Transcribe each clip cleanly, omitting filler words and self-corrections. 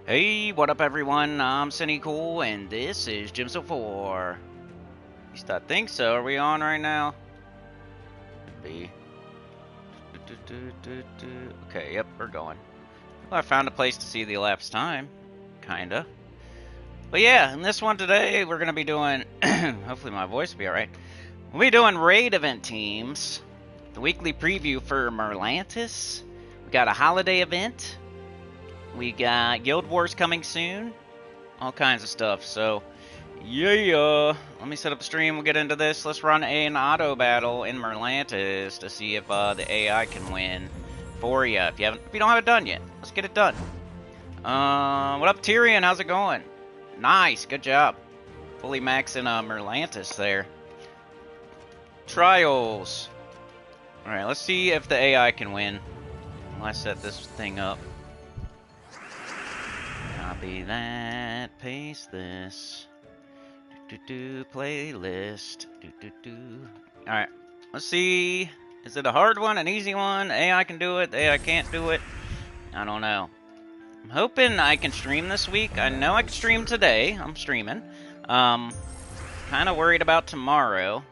Hey, what up everyone? I'm Sony Cool and this is Gems 4. At least I think so. Are we on right now? Be. Okay, yep, we're going. Well, I found a place to see the elapsed time. Kinda. But yeah, in this one today, we're gonna be doing hopefully my voice will be alright. We'll be doing raid event teams. The weekly preview for Merlantis. We got a holiday event. We got Guild Wars coming soon. All kinds of stuff. So, yeah. Let me set up a stream. We'll get into this. Let's run an auto battle in Merlantis to see if the AI can win for you. If you don't have it done yet, let's get it done. What up, Tyrion? How's it going? Nice. Good job. Fully maxing Merlantis there. Trials. All right. Let's see if the AI can win. Let's set this thing up. Copy that, paste this. Playlist. Alright, let's see. Is it a hard one, an easy one? AI can do it, the AI can't do it. I don't know. I'm hoping I can stream this week. I know I can stream today. I'm streaming. Kind of worried about tomorrow.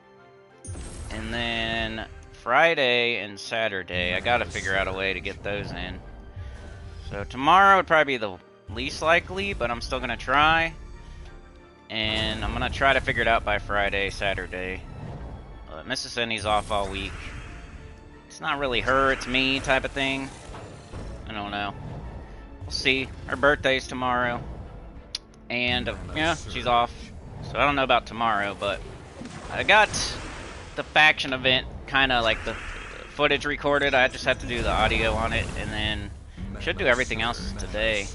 And then Friday and Saturday. I gotta figure out a way to get those in. So tomorrow would probably be the least likely, but I'm still gonna try, and I'm gonna try to figure it out by Friday, Saturday. Mrs. Cindy's off all week. It's not really her, it's me type of thing. I don't know. We'll see. Her birthday's tomorrow, and yeah, she's off. So I don't know about tomorrow, but I got the faction event kind of like the footage recorded. I just have to do the audio on it, and then should do everything else today.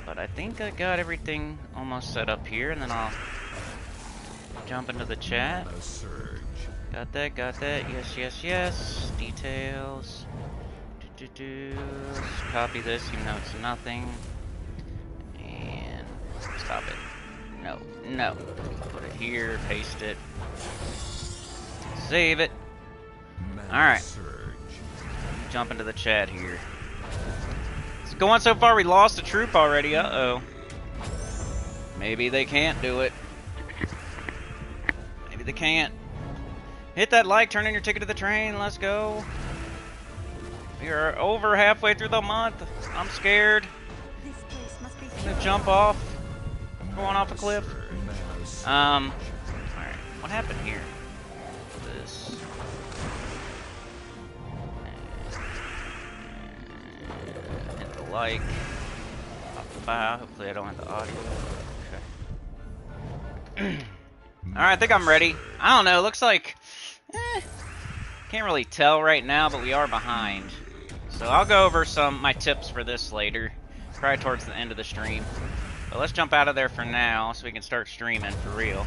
But I think I got everything almost set up here, and then I'll jump into the chat. Got that, yes. Details. Let's copy this, even though it's nothing. And stop it. No. Put it here, paste it. Save it. Alright. Jump into the chat here. Going so far, we lost a troop already. Uh-oh. Maybe they can't do it. Maybe they can't. Hit that like, turn in your ticket to the train. Let's go. We are over halfway through the month. I'm scared. I'm gonna jump off. Going off a cliff. Alright. What happened here? This. Like off the bow. Hopefully I don't have the audio. Okay. Alright, I think I'm ready. I don't know, looks like can't really tell right now, but we are behind. So I'll go over my tips for this later. Probably towards the end of the stream. But let's jump out of there for now so we can start streaming for real.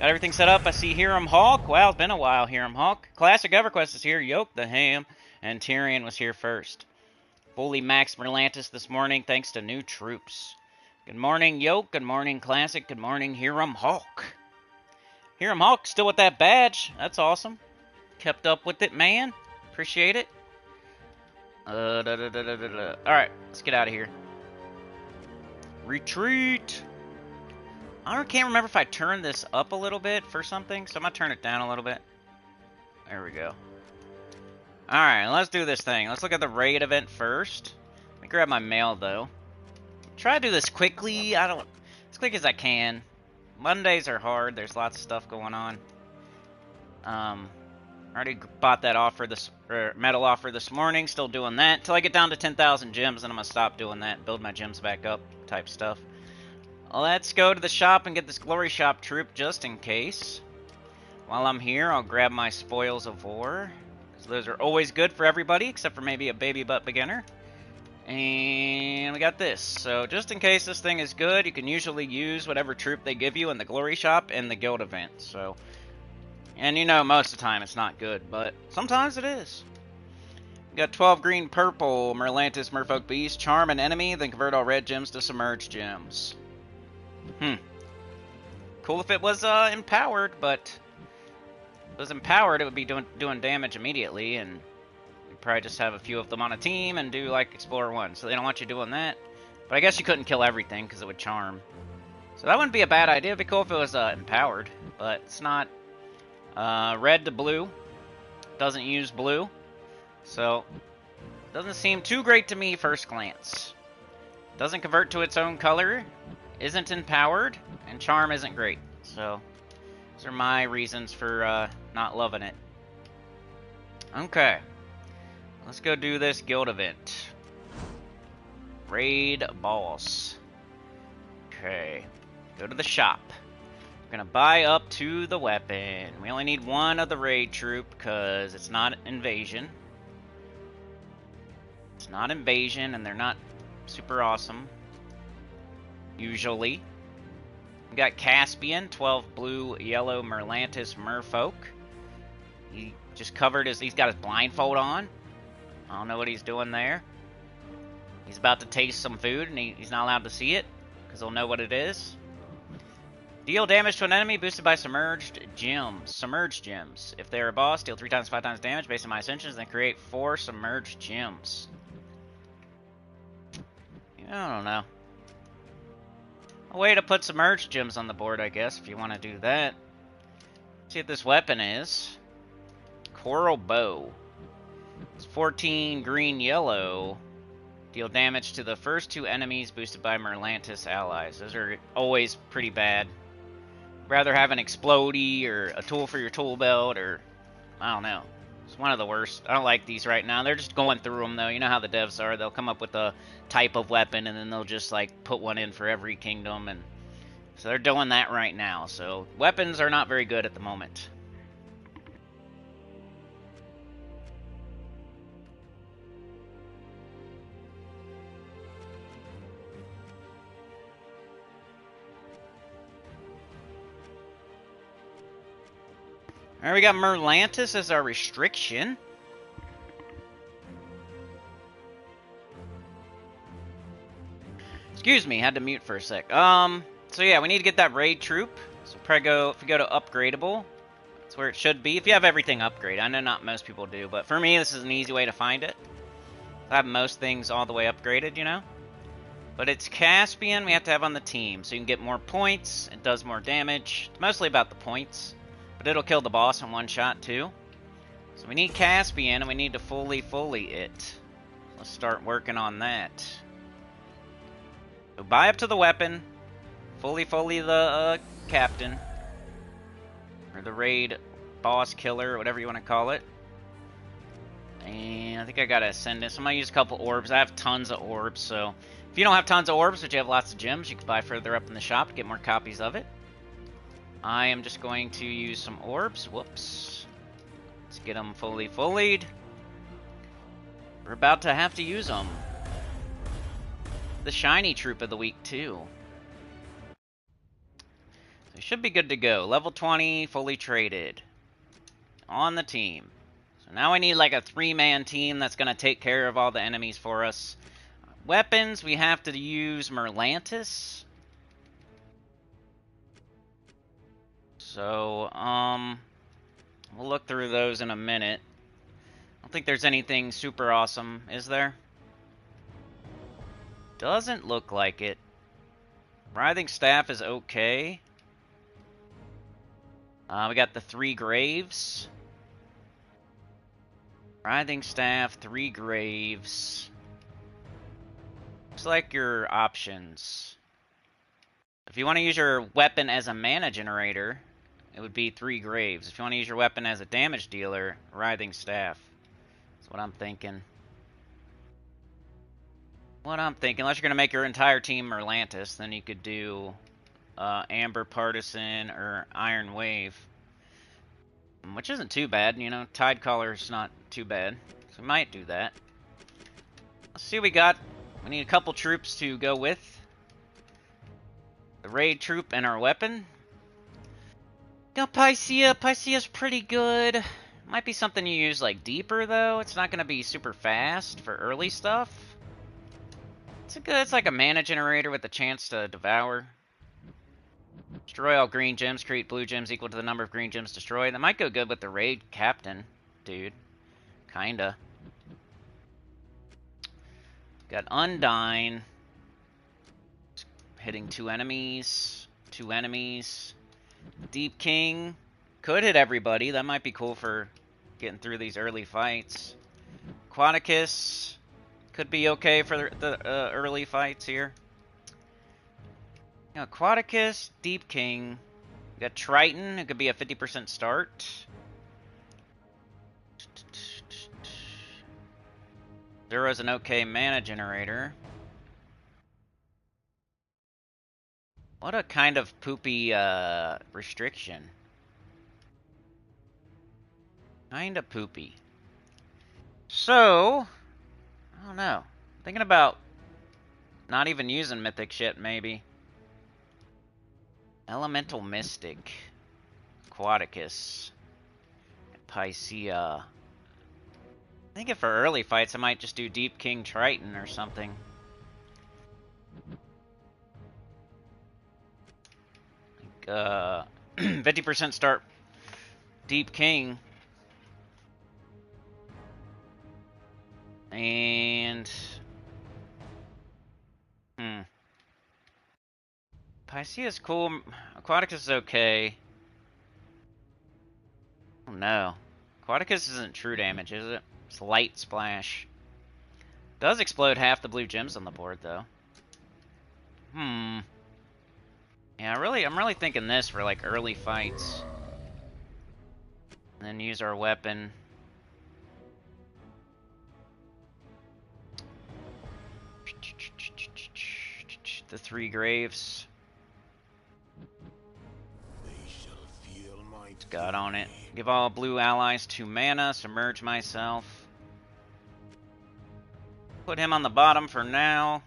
Got everything set up. I see Hiram Hawk. Wow, it's been a while, Hiram Hawk. Classic EverQuest is here. Yoke the Ham. And Tyrion was here first. Fully maxed Merlantis this morning thanks to new troops. Good morning, Yoke. Good morning, Classic. Good morning, Hiram Hawk. Hiram Hawk still with that badge. That's awesome. Kept up with it, man. Appreciate it. Alright, let's get out of here. Retreat. I can't remember if I turned this up a little bit for something, so I'm going to turn it down a little bit. There we go. Alright, let's do this thing. Let's look at the raid event first. Let me grab my mail, though. Try to do this quickly. As quick as I can. Mondays are hard. There's lots of stuff going on. Already bought that medal offer this morning. Still doing that. Till I get down to 10,000 gems, and I'm going to stop doing that. Build my gems back up type stuff. Let's go to the shop and get this Glory Shop troop just in case. While I'm here, I'll grab my Spoils of War. So those are always good for everybody, except for maybe a baby butt beginner. And we got this. So just in case this thing is good, you can usually use whatever troop they give you in the Glory Shop and the Guild event. So, and you know most of the time it's not good, but sometimes it is. We got 12 green purple, Merlantis Merfolk Beast, charm an enemy, then convert all red gems to submerged gems. Cool if it was empowered, but it was empowered, it would be doing damage immediately, and you'd probably just have a few of them on a team and do like Explorer 1. So they don't want you doing that. But I guess you couldn't kill everything because it would charm. So that wouldn't be a bad idea. It'd be cool if it was empowered, but it's not. Red to blue. Doesn't use blue. So, doesn't seem too great to me first glance. Doesn't convert to its own color. Isn't empowered. And charm isn't great. So, those are my reasons for not loving it. Okay. Let's go do this guild event. Raid boss. Okay. Go to the shop. We're gonna buy up to the weapon. We only need one of the raid troop because it's not invasion. It's not invasion and they're not super awesome. Usually. We got Caspian, 12 blue, yellow, Merlantis, merfolk. He just covered he's got his blindfold on. I don't know what he's doing there. He's about to taste some food and he's not allowed to see it because he'll know what it is. Deal damage to an enemy boosted by submerged gems. Submerged gems. If they're a boss, deal 3 times 5 times damage based on my ascensions, then create 4 submerged gems. I don't know. A way to put submerged gems on the board, I guess, if you want to do that. See what this weapon is. Coral Bow. It's 14 green yellow. Deal damage to the first 2 enemies boosted by Merlantis allies. Those are always pretty bad. Rather have an explodey or a tool for your tool belt or I don't know. It's one of the worst. I don't like these right now. They're just going through them though. You know how the devs are. They'll come up with a type of weapon and then they'll just like put one in for every kingdom, and so they're doing that right now. So weapons are not very good at the moment. Alright, we got Merlantis as our restriction. Excuse me, had to mute for a sec. So yeah, we need to get that raid troop. So if we go to upgradable, that's where it should be. If you have everything upgraded. I know not most people do, but for me, this is an easy way to find it. I have most things all the way upgraded, you know? But it's Caspian we have to have on the team, so you can get more points, it does more damage. It's mostly about the points. But it'll kill the boss in one shot, too. So we need Caspian, and we need to fully it. Let's start working on that. So buy up to the weapon. Fully the captain. Or the raid boss killer, or whatever you want to call it. And I think I gotta ascend this. I'm gonna use a couple orbs. I have tons of orbs, so... If you don't have tons of orbs, but you have lots of gems, you can buy further up in the shop to get more copies of it. I am just going to use some orbs. Whoops. Let's get them fully fullied. We're about to have to use them. The shiny troop of the week, too. So should be good to go. Level 20, fully traded. On the team. So now I need like a 3-man team that's going to take care of all the enemies for us. Weapons, we have to use Merlantis. So, we'll look through those in a minute. I don't think there's anything super awesome, is there? Doesn't look like it. Writhing Staff is okay. We got the 3 Graves. Writhing Staff, 3 Graves. Looks like your options. If you want to use your weapon as a mana generator, it would be 3 Graves. If you want to use your weapon as a damage dealer, Writhing Staff. That's what I'm thinking. Unless you're going to make your entire team Merlantis, then you could do Amber Partisan or Iron Wave. Which isn't too bad, you know. Tidecaller's not too bad. So we might do that. Let's see what we got. We need a couple troops to go with. The raid troop and our weapon. Got Pycia. Pycia's pretty good. Might be something you use like deeper though. It's not going to be super fast for early stuff. It's like a mana generator with a chance to devour. Destroy all green gems. Create blue gems equal to the number of green gems destroyed. That might go good with the raid captain, dude. Kinda. Got Undyne. hitting two enemies. Two enemies. Deep King could hit everybody. That might be cool for getting through these early fights. Aquaticus could be okay for the early fights here. You know, Aquaticus, Deep King. We got Triton. It could be a 50% start. Zero's an okay mana generator. What a kind of poopy restriction. Kinda poopy. So, I don't know. Thinking about not even using mythic shit, maybe. Elemental Mystic. Aquaticus. Pycea. I think if for early fights, I might just do Deep King Triton or something. 50% start Deep King. And... Pycea is cool. Aquaticus is okay. Oh no. Aquaticus isn't true damage, is it? It's light splash. Does explode half the blue gems on the board, though. Yeah, I'm really thinking this for like early fights. And then use our weapon. The 3 graves. It's got on it. Give all blue allies 2 mana. Submerge myself. Put him on the bottom for now.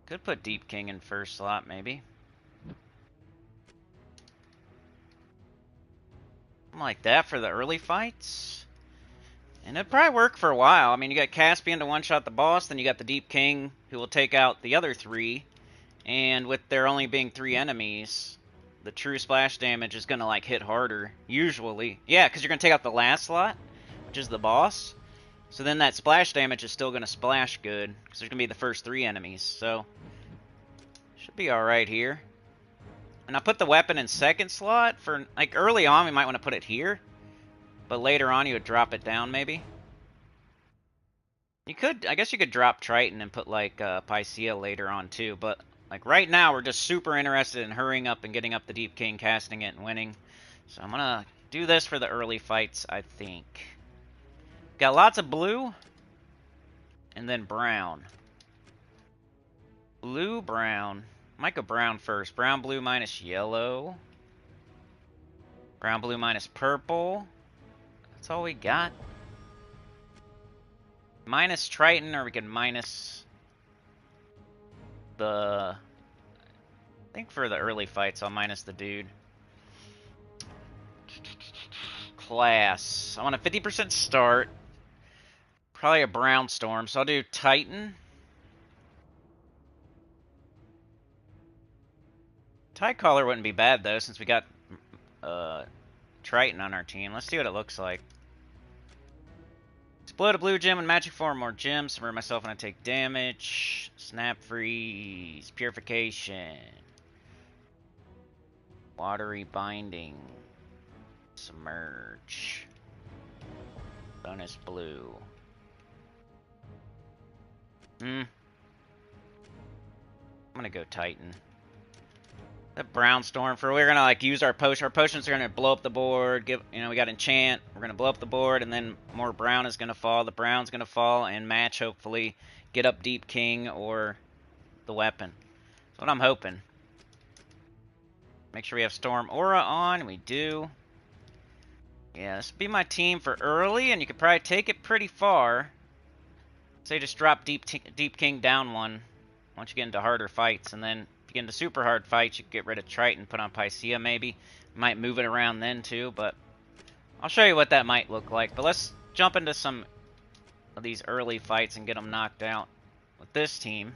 Could put Deep King in first slot, maybe. Like that for the early fights. And it'd probably work for a while. I mean, you got Caspian to one-shot the boss, then you got the Deep King who will take out the other 3. And with there only being 3 enemies, the true splash damage is going to, like, hit harder, usually. Yeah, because you're going to take out the last slot, which is the boss. So then that splash damage is still going to splash good, because there's going to be the first 3 enemies. So, should be alright here. And I put the weapon in second slot for, like, early on we might want to put it here. But later on you would drop it down, maybe. You could, I guess you could drop Triton and put, like, Pycea later on, too. But, like, right now we're just super interested in hurrying up and getting up the Deep King, casting it, and winning. So I'm gonna do this for the early fights, I think. Got lots of blue. And then brown. Blue, brown. Might go brown first. Brown, blue minus yellow. Brown, blue minus purple. That's all we got. Minus Triton, or we can minus the... I think for the early fights, I'll minus the dude. Class. I want a 50% start. Probably a brown storm, so I'll do Titan. Tide Caller wouldn't be bad, though, since we got Triton on our team. Let's see what it looks like. Explode a blue gem and magic 4 more gems. Submerge myself when I take damage. Snap freeze. Purification. Watery binding. Submerge. Bonus blue. I'm gonna go Titan. The brown storm for we're gonna like use our potion. Our potions are gonna blow up the board. We got enchant. We're gonna blow up the board, and then more brown is gonna fall. The brown's gonna fall and match. Hopefully, get up Deep King or the weapon. That's what I'm hoping. Make sure we have Storm Aura on. We do. Yeah, this would be my team for early, and you could probably take it pretty far. Say just drop Deep King down one once you get into harder fights, and then if you get into super hard fights, you can get rid of Triton, put on Pycea maybe. Might move it around then too, but I'll show you what that might look like. But let's jump into some of these early fights and get them knocked out with this team.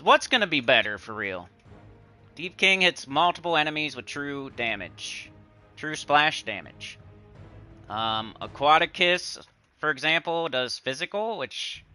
What's going to be better for real? Deep King hits multiple enemies with true damage. True splash damage. Aquaticus, for example, does physical, which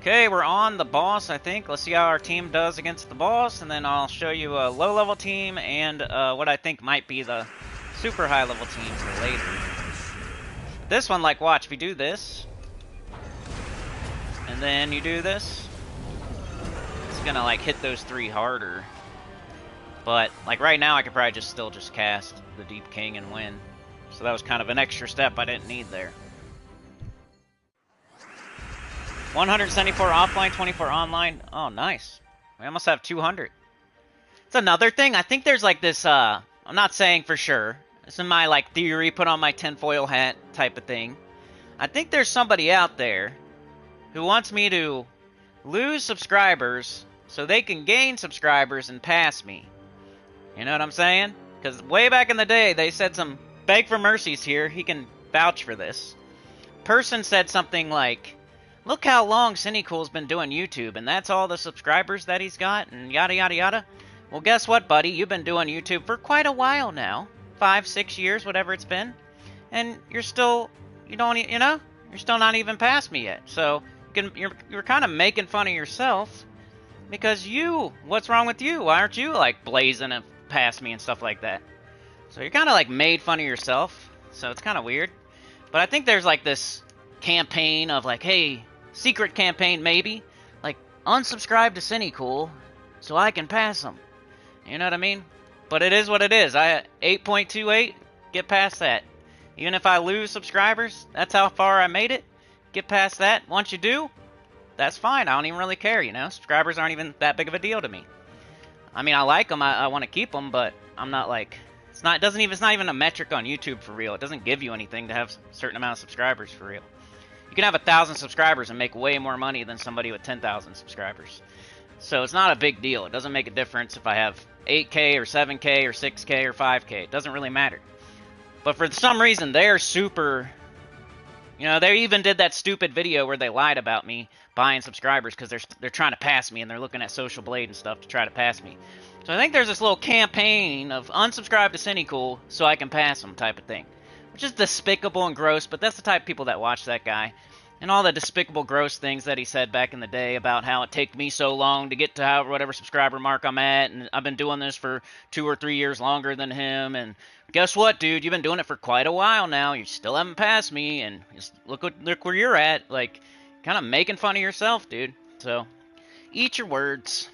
Okay, we're on the boss, I think. Let's see how our team does against the boss, and then I'll show you a low-level team and what I think might be the super high-level team for later. This one, like, watch, if you do this, and then you do this, it's gonna, like, hit those three harder. But, like, right now I could probably still just cast the Deep King and win. So that was kind of an extra step I didn't need there. 174 offline, 24 online. Oh, nice. We almost have 200. It's another thing. I think there's like this, I'm not saying for sure. This is my, like, theory, put on my tinfoil hat type of thing. I think there's somebody out there who wants me to lose subscribers so they can gain subscribers and pass me. You know what I'm saying? Because way back in the day, they said some beg for mercies here. He can vouch for this. Person said something like, look how long Cinecool's been doing YouTube, and that's all the subscribers that he's got, and yada yada yada. Well, guess what, buddy? You've been doing YouTube for quite a while now. 5, 6 years, whatever it's been. And you're still, you're still not even past me yet. So, you're kind of making fun of yourself. Because what's wrong with you? Why aren't you, like, blazing and past me and stuff like that? So you're kind of, like, made fun of yourself. So it's kind of weird. But I think there's, like, this campaign of, like, hey, secret campaign maybe, like, unsubscribe to Cinecool so I can pass them. You know what I mean? But it is what it is. 8.28, get past that. Even if I lose subscribers, that's how far I made it. Get past that. Once you do, that's fine. I don't even really care, you know? Subscribers aren't even that big of a deal to me. I mean, I like them. I want to keep them, but I'm not like... It's not even a metric on YouTube for real. It doesn't give you anything to have a certain amount of subscribers for real. You can have 1,000 subscribers and make way more money than somebody with 10,000 subscribers. So it's not a big deal. It doesn't make a difference if I have 8K or 7K or 6K or 5K. It doesn't really matter. But for some reason, they're super... You know, they even did that stupid video where they lied about me buying subscribers because they're trying to pass me and they're looking at Social Blade and stuff to try to pass me. So I think there's this little campaign of unsubscribe to Cinecool so I can pass them type of thing. Which is despicable and gross, but that's the type of people that watch that guy. And all the despicable, gross things that he said back in the day about how it took me so long to get to whatever subscriber mark I'm at, and I've been doing this for 2 or 3 years longer than him, and guess what, dude? You've been doing it for quite a while now. You still haven't passed me, and just look where you're at. Like, kind of making fun of yourself, dude. So, eat your words.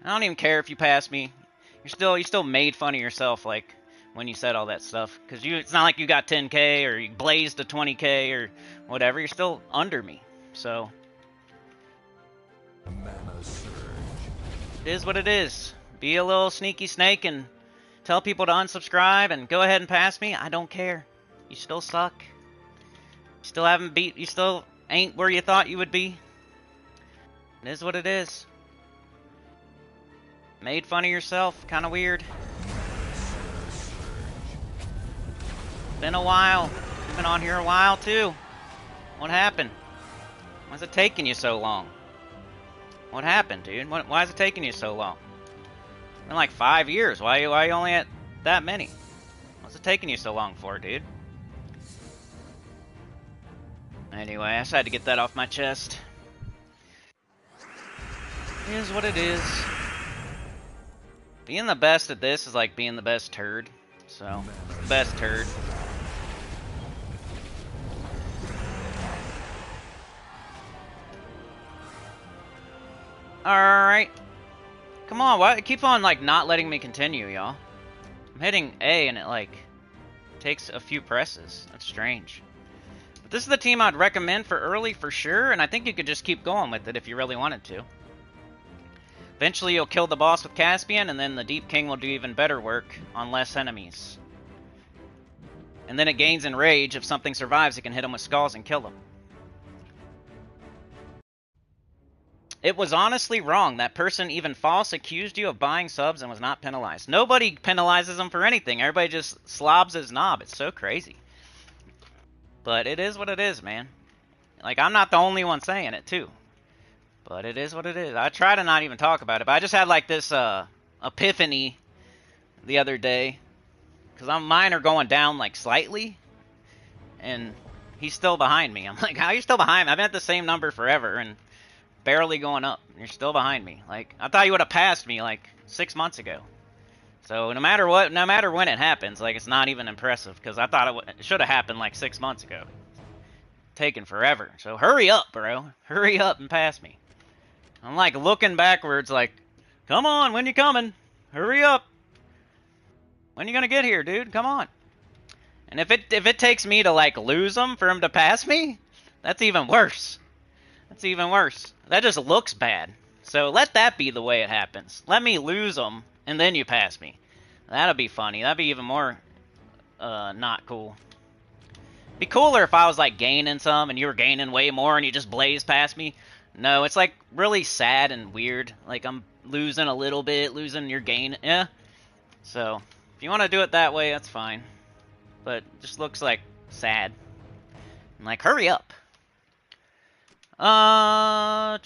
I don't even care if you pass me. You still made fun of yourself, like, when you said all that stuff. Because it's not like you got 10K or you blazed to 20K or whatever. You're still under me. So, it is what it is. Be a little sneaky snake and tell people to unsubscribe and go ahead and pass me. I don't care. You still suck. You still ain't where you thought you would be. It is what it is. Made fun of yourself. Kind of weird. Been a while. You've been on here a while too. What happened? Why's it taking you so long? What happened, dude? Why is it taking you so long? It's been like 5 years. Why are you only at that many? What's it taking you so long for, dude? Anyway, I just had to get that off my chest. It is what it is. Being the best at this is like being the best turd. So, the best turd. Alright. Come on, why it keeps on like not letting me continue, y'all? I'm hitting A and it like takes a few presses. That's strange. But this is the team I'd recommend for early for sure, and I think you could just keep going with it if you really wanted to. Eventually you'll kill the boss with Caspian, and then the Deep King will do even better work on less enemies. And then it gains in rage. If something survives, it can hit him with skulls and kill him. It was honestly wrong. That person even false accused you of buying subs and was not penalized. Nobody penalizes them for anything. Everybody just slobs his knob. It's so crazy. But it is what it is, man. Like, I'm not the only one saying it, too. But it is what it is. I try to not even talk about it. But I just had, like, this epiphany the other day. Because mine are going down, like, slightly. And he's still behind me. I'm like, how are you still behind me? I've been at the same number forever and barely going up. You're still behind me. Like, I thought you would have passed me like 6 months ago. So no matter what, no matter when it happens, like, it's not even impressive because I thought it should have happened like 6 months ago. Taking forever. So hurry up, bro. Hurry up and pass me. I'm like looking backwards like, come on, when you coming? Hurry up. When you gonna get here, dude? Come on. And if it takes me to like lose him for him to pass me, that's even worse. That's even worse. That just looks bad. So let that be the way it happens. Let me lose him and then you pass me. That'll be funny. That'd be even more not cool. Be cooler if I was like gaining some and you were gaining way more and you just blazed past me. No, it's like really sad and weird. Like I'm losing a little bit, losing your gain. Yeah. So if you want to do it that way, that's fine. But it just looks like sad. I'm like, hurry up. Alright.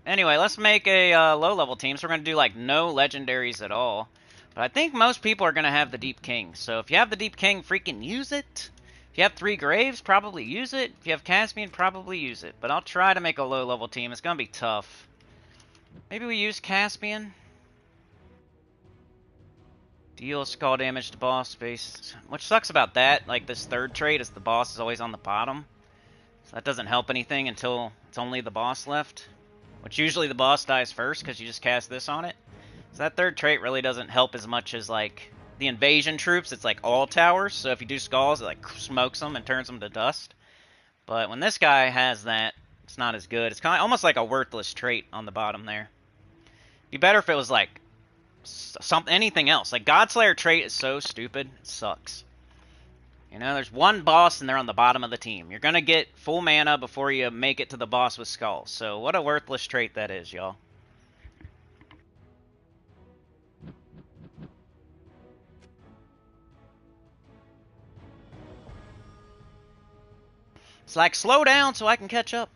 Anyway, let's make a low-level team. So we're going to do like no legendaries at all. But I think most people are going to have the Deep King. So if you have the Deep King, freaking use it. If you have 3 Graves, probably use it. If you have Caspian, probably use it. But I'll try to make a low-level team. It's going to be tough. Maybe we use Caspian. Deal skull damage to boss space. Which sucks about that. Like this third trait is the boss is always on the bottom. So that doesn't help anything until it's only the boss left. Which usually the boss dies first because you just cast this on it. So that third trait really doesn't help as much as like the invasion troops. It's like all towers. So if you do skulls, it like smokes them and turns them to dust. But when this guy has that, it's not as good. It's kind of almost like a worthless trait on the bottom there. It'd be better if it was like anything else. Like Godslayer trait is so stupid, it sucks. You know, there's one boss and they're on the bottom of the team. You're gonna get full mana before you make it to the boss with skulls. So what a worthless trait that is, y'all. It's like, slow down so I can catch up.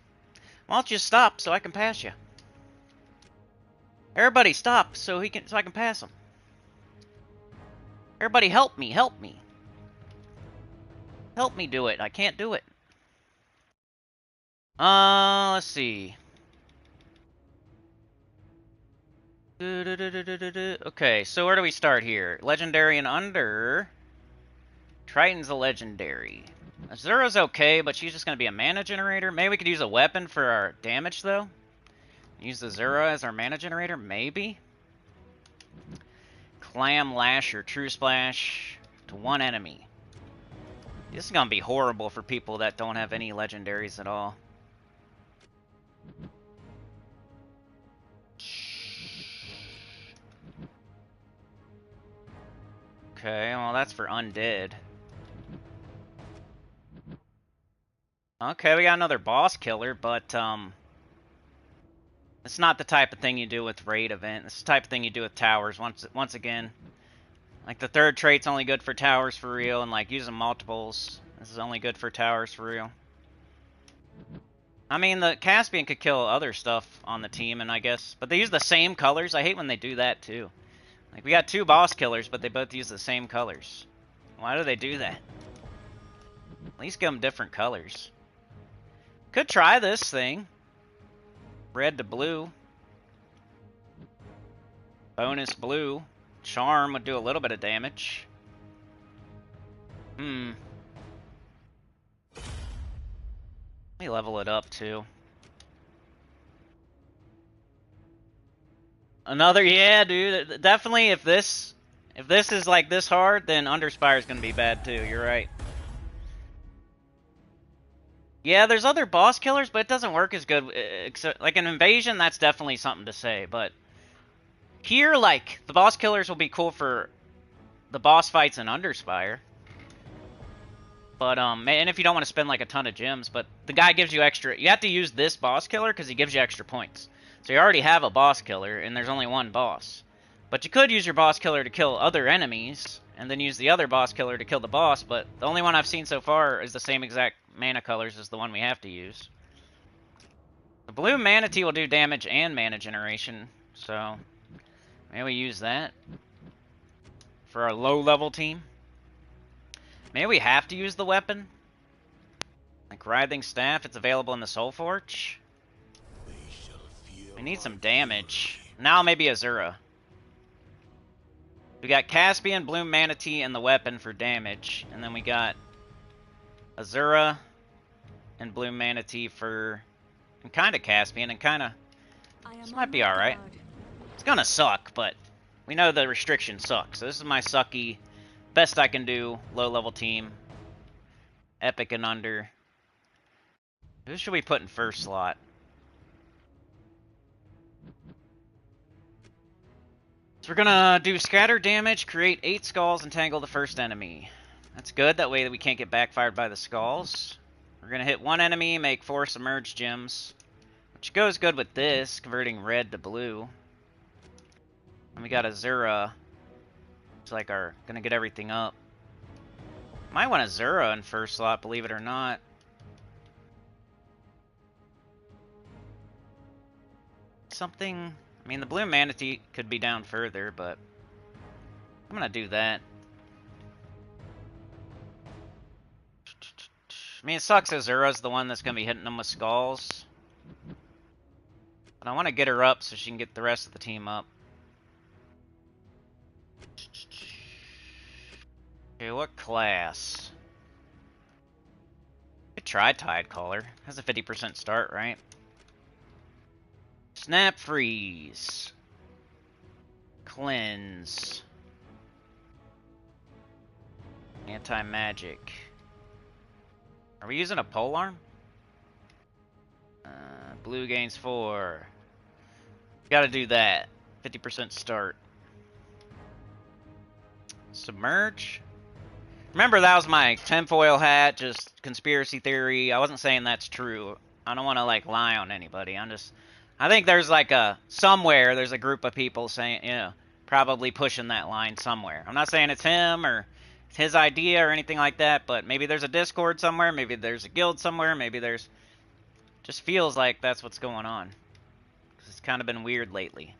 Why don't you stop so I can pass you? Everybody stop so I can pass him. Everybody help me, help me. Help me do it. I can't do it. Let's see. Okay, so where do we start here? Legendary and under. Triton's a legendary. Azura's okay, but she's just going to be a mana generator. Maybe we could use a weapon for our damage, though. Use the Azura as our mana generator, maybe. Clam Lash or True Splash to one enemy. This is going to be horrible for people that don't have any legendaries at all. Okay, well that's for undead. Okay, we got another boss killer, but it's not the type of thing you do with raid event. It's the type of thing you do with towers. Once again, like the third trait's only good for towers for real, and like using multiples, this is only good for towers for real. I mean, the Caspian could kill other stuff on the team, and I guess, but they use the same colors. I hate when they do that too. Like we got 2 boss killers, but they both use the same colors. Why do they do that? At least give them different colors. Could try this thing. Red to blue. Bonus blue. Charm would do a little bit of damage. Let me level it up too. Another, yeah, dude. Definitely if this is like this hard, then Underspire is gonna be bad too. You're right. Yeah, there's other boss killers, but it doesn't work as good. Except, like an invasion, that's definitely something to say. But here, like, the boss killers will be cool for the boss fights in Underspire. But, and if you don't want to spend, like, a ton of gems, but the guy gives you extra... You have to use this boss killer because he gives you extra points. So you already have a boss killer, and there's only one boss. But you could use your boss killer to kill other enemies, and then use the other boss killer to kill the boss, but the only one I've seen so far is the same exact mana colors as the one we have to use. The blue manatee will do damage and mana generation, so maybe we use that for our low-level team. Maybe we have to use the weapon. Like Writhing Staff, it's available in the Soul Forge. We need some damage. Now maybe Azura. We got Caspian, Bloom Manatee, and the weapon for damage. And then we got Azura and Bloom Manatee for... And kind of Caspian, and kind of... This might be alright. It's gonna suck, but we know the restrictions suck. So this is my sucky, best I can do, low-level team. Epic and under. Who should we put in first slot? So we're gonna do scatter damage, create 8 skulls, and tangle the first enemy. That's good, that way we can't get backfired by the skulls. We're gonna hit 1 enemy, make 4 submerged gems. Which goes good with this, converting red to blue. And we got Azura. It's like our gonna get everything up. Might want Azura in first slot, believe it or not. Something... I mean, the Blue Manatee could be down further, but... I'm gonna do that. I mean, it sucks Azura's the one that's gonna be hitting them with skulls. But I want to get her up so she can get the rest of the team up. Okay, what class? Could try Tidecaller. Has a 50% start, right? Snap Freeze. Cleanse. Anti-magic. Are we using a polearm? Blue gains 4. Gotta do that. 50% start. Submerge? Remember, that was my tinfoil hat, just conspiracy theory. I wasn't saying that's true. I don't want to, like, lie on anybody. I think there's, like, somewhere there's a group of people saying, you know, probably pushing that line somewhere. I'm not saying it's him or it's his idea or anything like that, but maybe there's a Discord somewhere, maybe there's a guild somewhere, maybe there's... Just feels like that's what's going on. It's kind of been weird lately.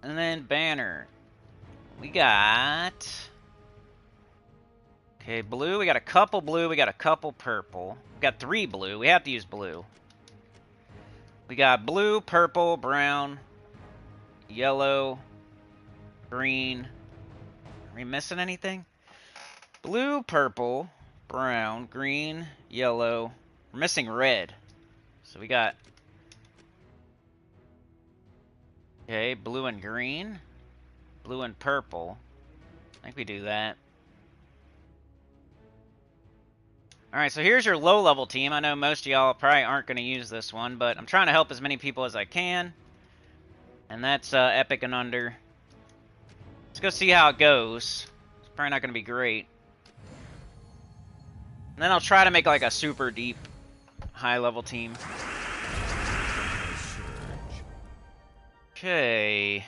And then banner. We got... Okay, blue. We got a couple blue. We got a couple purple. We got 3 blue. We have to use blue. We got blue, purple, brown, yellow, green. Are we missing anything? Blue, purple... brown, green, yellow. We're missing red. So we got... Okay, blue and green. Blue and purple. I think we do that. Alright, so here's your low-level team. I know most of y'all probably aren't going to use this one, but I'm trying to help as many people as I can. And that's epic and under. Let's go see how it goes. It's probably not going to be great. And then I'll try to make like a super deep, high-level team. Okay.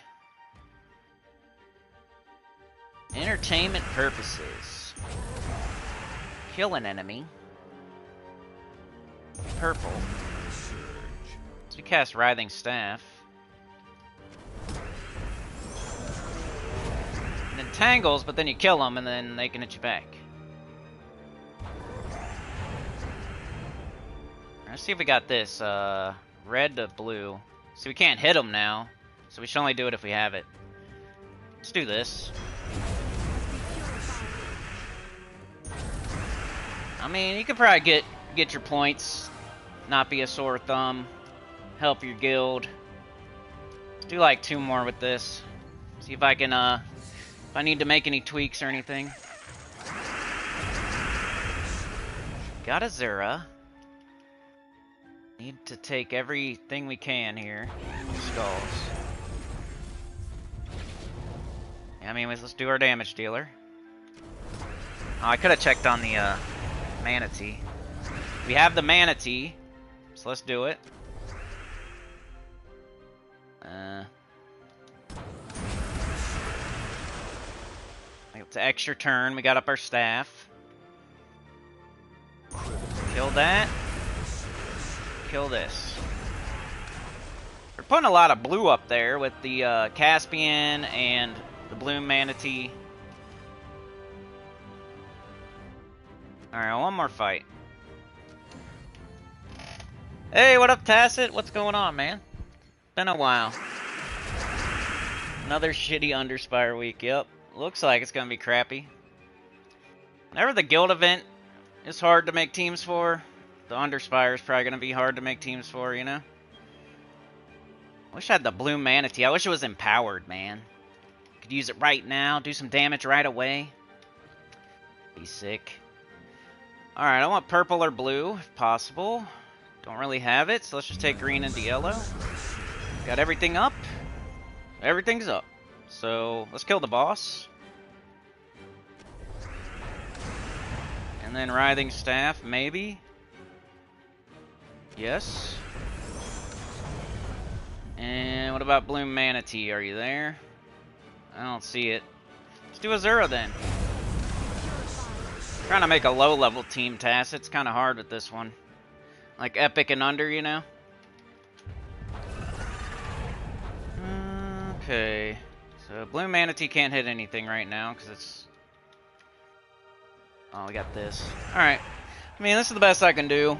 Entertainment purposes. Kill an enemy. Purple. So we cast Writhing Staff. And then Tangles, but then you kill them and then they can hit you back. Let's see if we got this, red to blue. See, we can't hit them now, so we should only do it if we have it. Let's do this. I mean, you could probably get your points, not be a sore thumb, help your guild. Let's do like 2 more with this. See if I can, if I need to make any tweaks or anything. Got Azura. Need to take everything we can here. Skulls. I mean, let's do our damage dealer. Oh, I could have checked on the manatee. We have the manatee, so let's do it. It's an extra turn. We got up our staff. Kill that. Kill this. We're putting a lot of blue up there with the Caspian and the Bloom Manatee. Alright, one more fight. Hey, what up, Tacit? What's going on, man? Been a while. Another shitty Underspire week, yep. Looks like it's gonna be crappy. Whenever the guild event is hard to make teams for, the Underspire is probably gonna be hard to make teams for, you know? Wish I had the blue manatee. I wish it was empowered, man. Could use it right now, do some damage right away. Be sick. Alright, I want purple or blue, if possible. Don't really have it, so let's just take green into yellow. Got everything up. Everything's up. So, let's kill the boss. And then Writhing Staff, maybe. Yes. And what about Blue Manatee? Are you there? I don't see it. Let's do Azura then. Trying to make a low-level team task. It's kind of hard with this one. Like epic and under, you know? Okay. So Blue Manatee can't hit anything right now because it's... Oh, we got this. Alright. I mean, this is the best I can do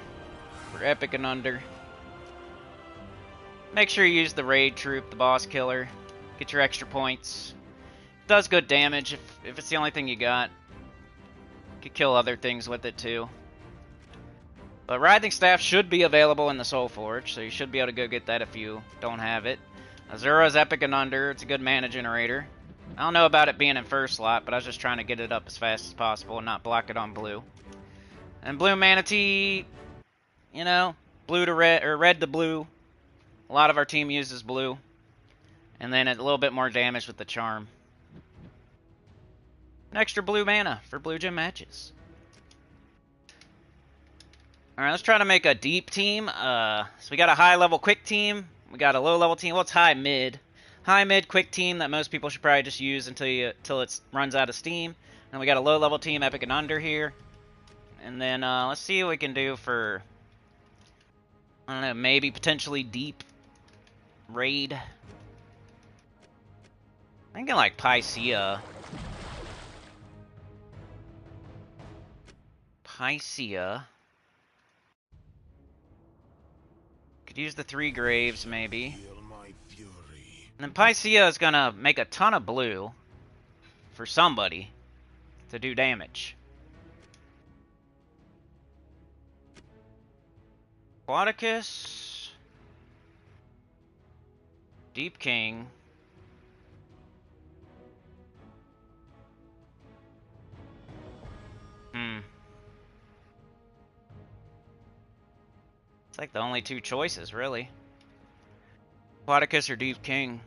for epic and under. Make sure you use the raid troop, the boss killer. Get your extra points. Does good damage if it's the only thing you got. You could kill other things with it too. But Writhing Staff should be available in the Soul Forge, so you should be able to go get that if you don't have it. Azura's epic and under. It's a good mana generator. I don't know about it being in first slot, but I was just trying to get it up as fast as possible and not block it on blue. And Blue Manatee, you know, blue to red, or red to blue. A lot of our team uses blue. And then a little bit more damage with the charm. An extra blue mana for blue gym matches. Alright, let's try to make a deep team. So we got a high-level quick team. We got a low-level team. Well, it's high-mid. High-mid quick team that most people should probably just use until it runs out of steam. And we got a low-level team, epic and under here. And then let's see what we can do for, I don't know, maybe potentially deep raid. I'm thinking like Pycea. Could use the 3 graves, maybe. And then Pycea is gonna make a ton of blue for somebody to do damage. Aquaticus. Deep King. It's like the only 2 choices, really. Aquaticus or Deep King.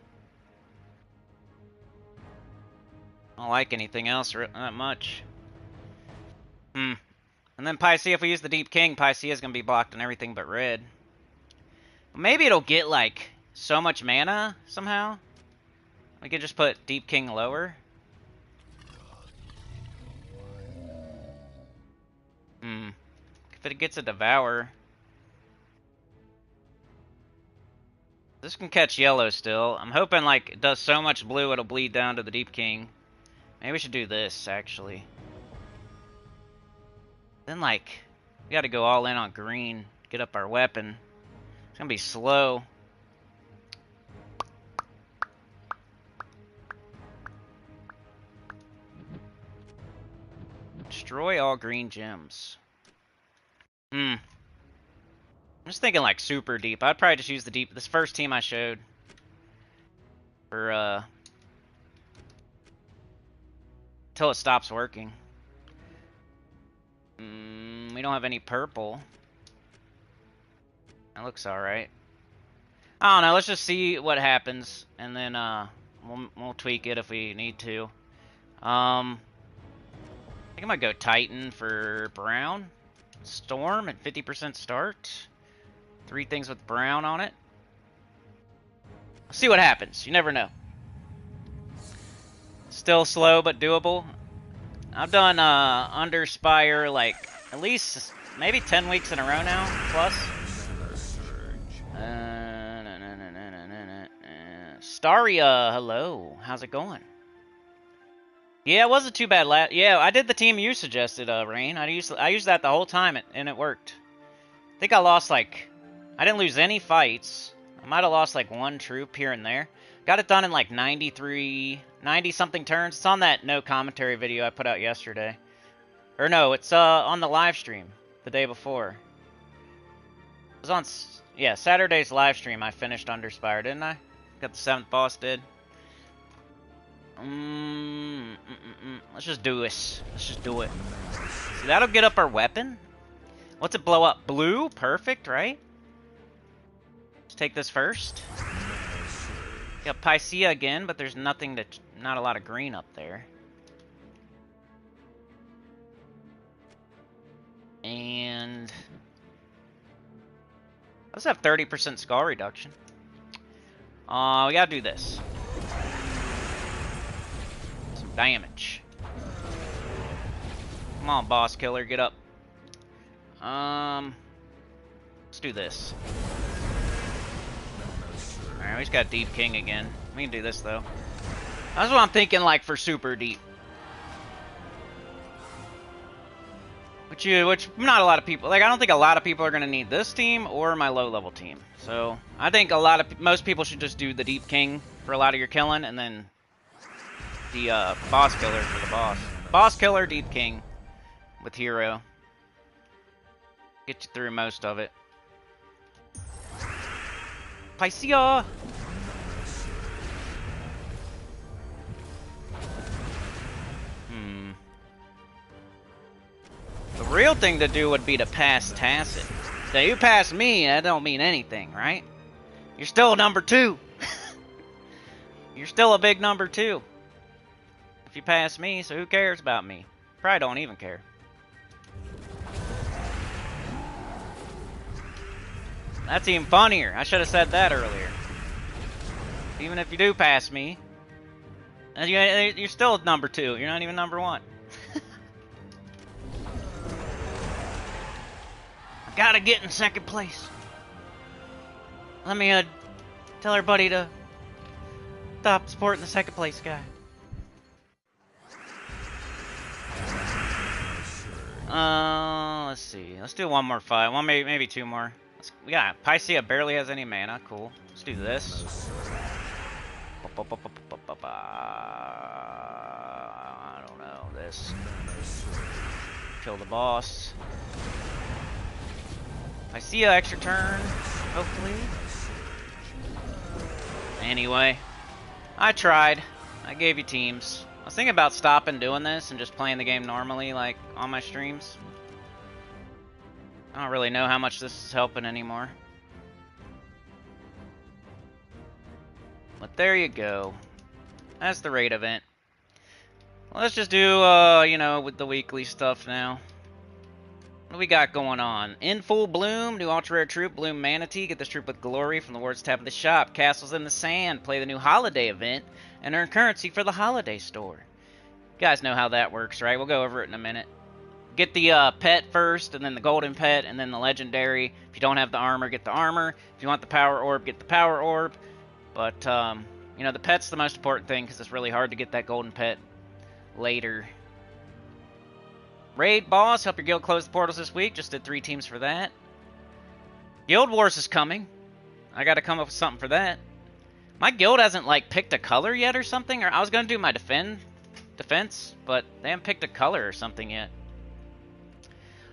I don't like anything else that much. And then Pycea, if we use the Deep King, Pycea is going to be blocked on everything but red. Maybe it'll get, like, so much mana somehow. We could just put Deep King lower. If it gets a Devour. This can catch yellow still. I'm hoping, like, it does so much blue it'll bleed down to the Deep King. Maybe we should do this, actually. Then, like, we gotta go all in on green. Get up our weapon. It's gonna be slow. Destroy all green gems. I'm just thinking like super deep. I'd probably just use the deep. This first team I showed. For, till it stops working. We don't have any purple. That looks alright. I don't know, let's just see what happens. And then, we'll tweak it if we need to. I think I might go Titan for brown. Storm at 50% start. 3 things with brown on it. See what happens. You never know. Still slow but doable. I've done Underspire like at least maybe 10 weeks in a row now plus. Staria, hello. How's it going? Yeah, it wasn't too bad. Yeah, I did the team you suggested, Rain. I used that the whole time, and it worked. I think I lost like, I didn't lose any fights. I might have lost like one troop here and there. Got it done in like 90 something turns. It's on that no commentary video I put out yesterday. Or no, it's on the live stream the day before. It was on, yeah, Saturday's live stream. I finished Underspire, didn't I? Got the 7th boss did. Let's just do this. Let's just do it. See, that'll get up our weapon. What's it blow up? Blue? Perfect, right? Let's take this first. Got Pycea again, but there's nothing to... Not a lot of green up there. And... Let's have 30% skull reduction. We gotta do this. Some damage. Come on, boss killer, get up. Let's do this. Alright, we just got Deep King again. We can do this, though. That's what I'm thinking, like, for super deep. Which not a lot of people... Like, I don't think a lot of people are going to need this team or my low-level team. So, I think most people should just do the Deep King for a lot of your killing, and then the boss killer for the boss. Boss killer, Deep King with hero. Get you through most of it. Pycea! The real thing to do would be to pass Tacit. So you pass me, that don't mean anything, right? You're still number 2. You're still a big number 2. If you pass me, so who cares about me? Probably don't even care. That's even funnier. I should have said that earlier. Even if you do pass me, you're still number 2. You're not even number 1. I gotta get in 2nd place. Let me tell everybody to stop supporting the 2nd place guy. Let's see. Let's do one more fight. One, maybe 2 more. Yeah, Pycea barely has any mana. Cool. Let's do this. I don't know. This. Kill the boss. Pycea extra turn, hopefully. Anyway, I tried. I gave you teams. I was thinking about stopping doing this and just playing the game normally, like, on my streams. I don't really know how much this is helping anymore. But there you go. That's the raid event. Let's just do, you know, with the weekly stuff now. What do we got going on? In full bloom, new ultra rare troop, Bloom Manatee. Get this troop with glory from the words tab of the shop. Castles in the Sand. Play the new holiday event and earn currency for the holiday store. You guys know how that works, right? We'll go over it in a minute. Get the pet first, and then the golden pet, and then the legendary. If you don't have the armor, get the armor. If you want the power orb, get the power orb. But, you know, the pet's the most important thing because it's really hard to get that golden pet later. Raid boss, help your guild close the portals this week. Just did 3 teams for that. Guild Wars is coming. I gotta come up with something for that. My guild hasn't, like, picked a color yet or something. Or I was gonna do my defense, but they haven't picked a color or something yet.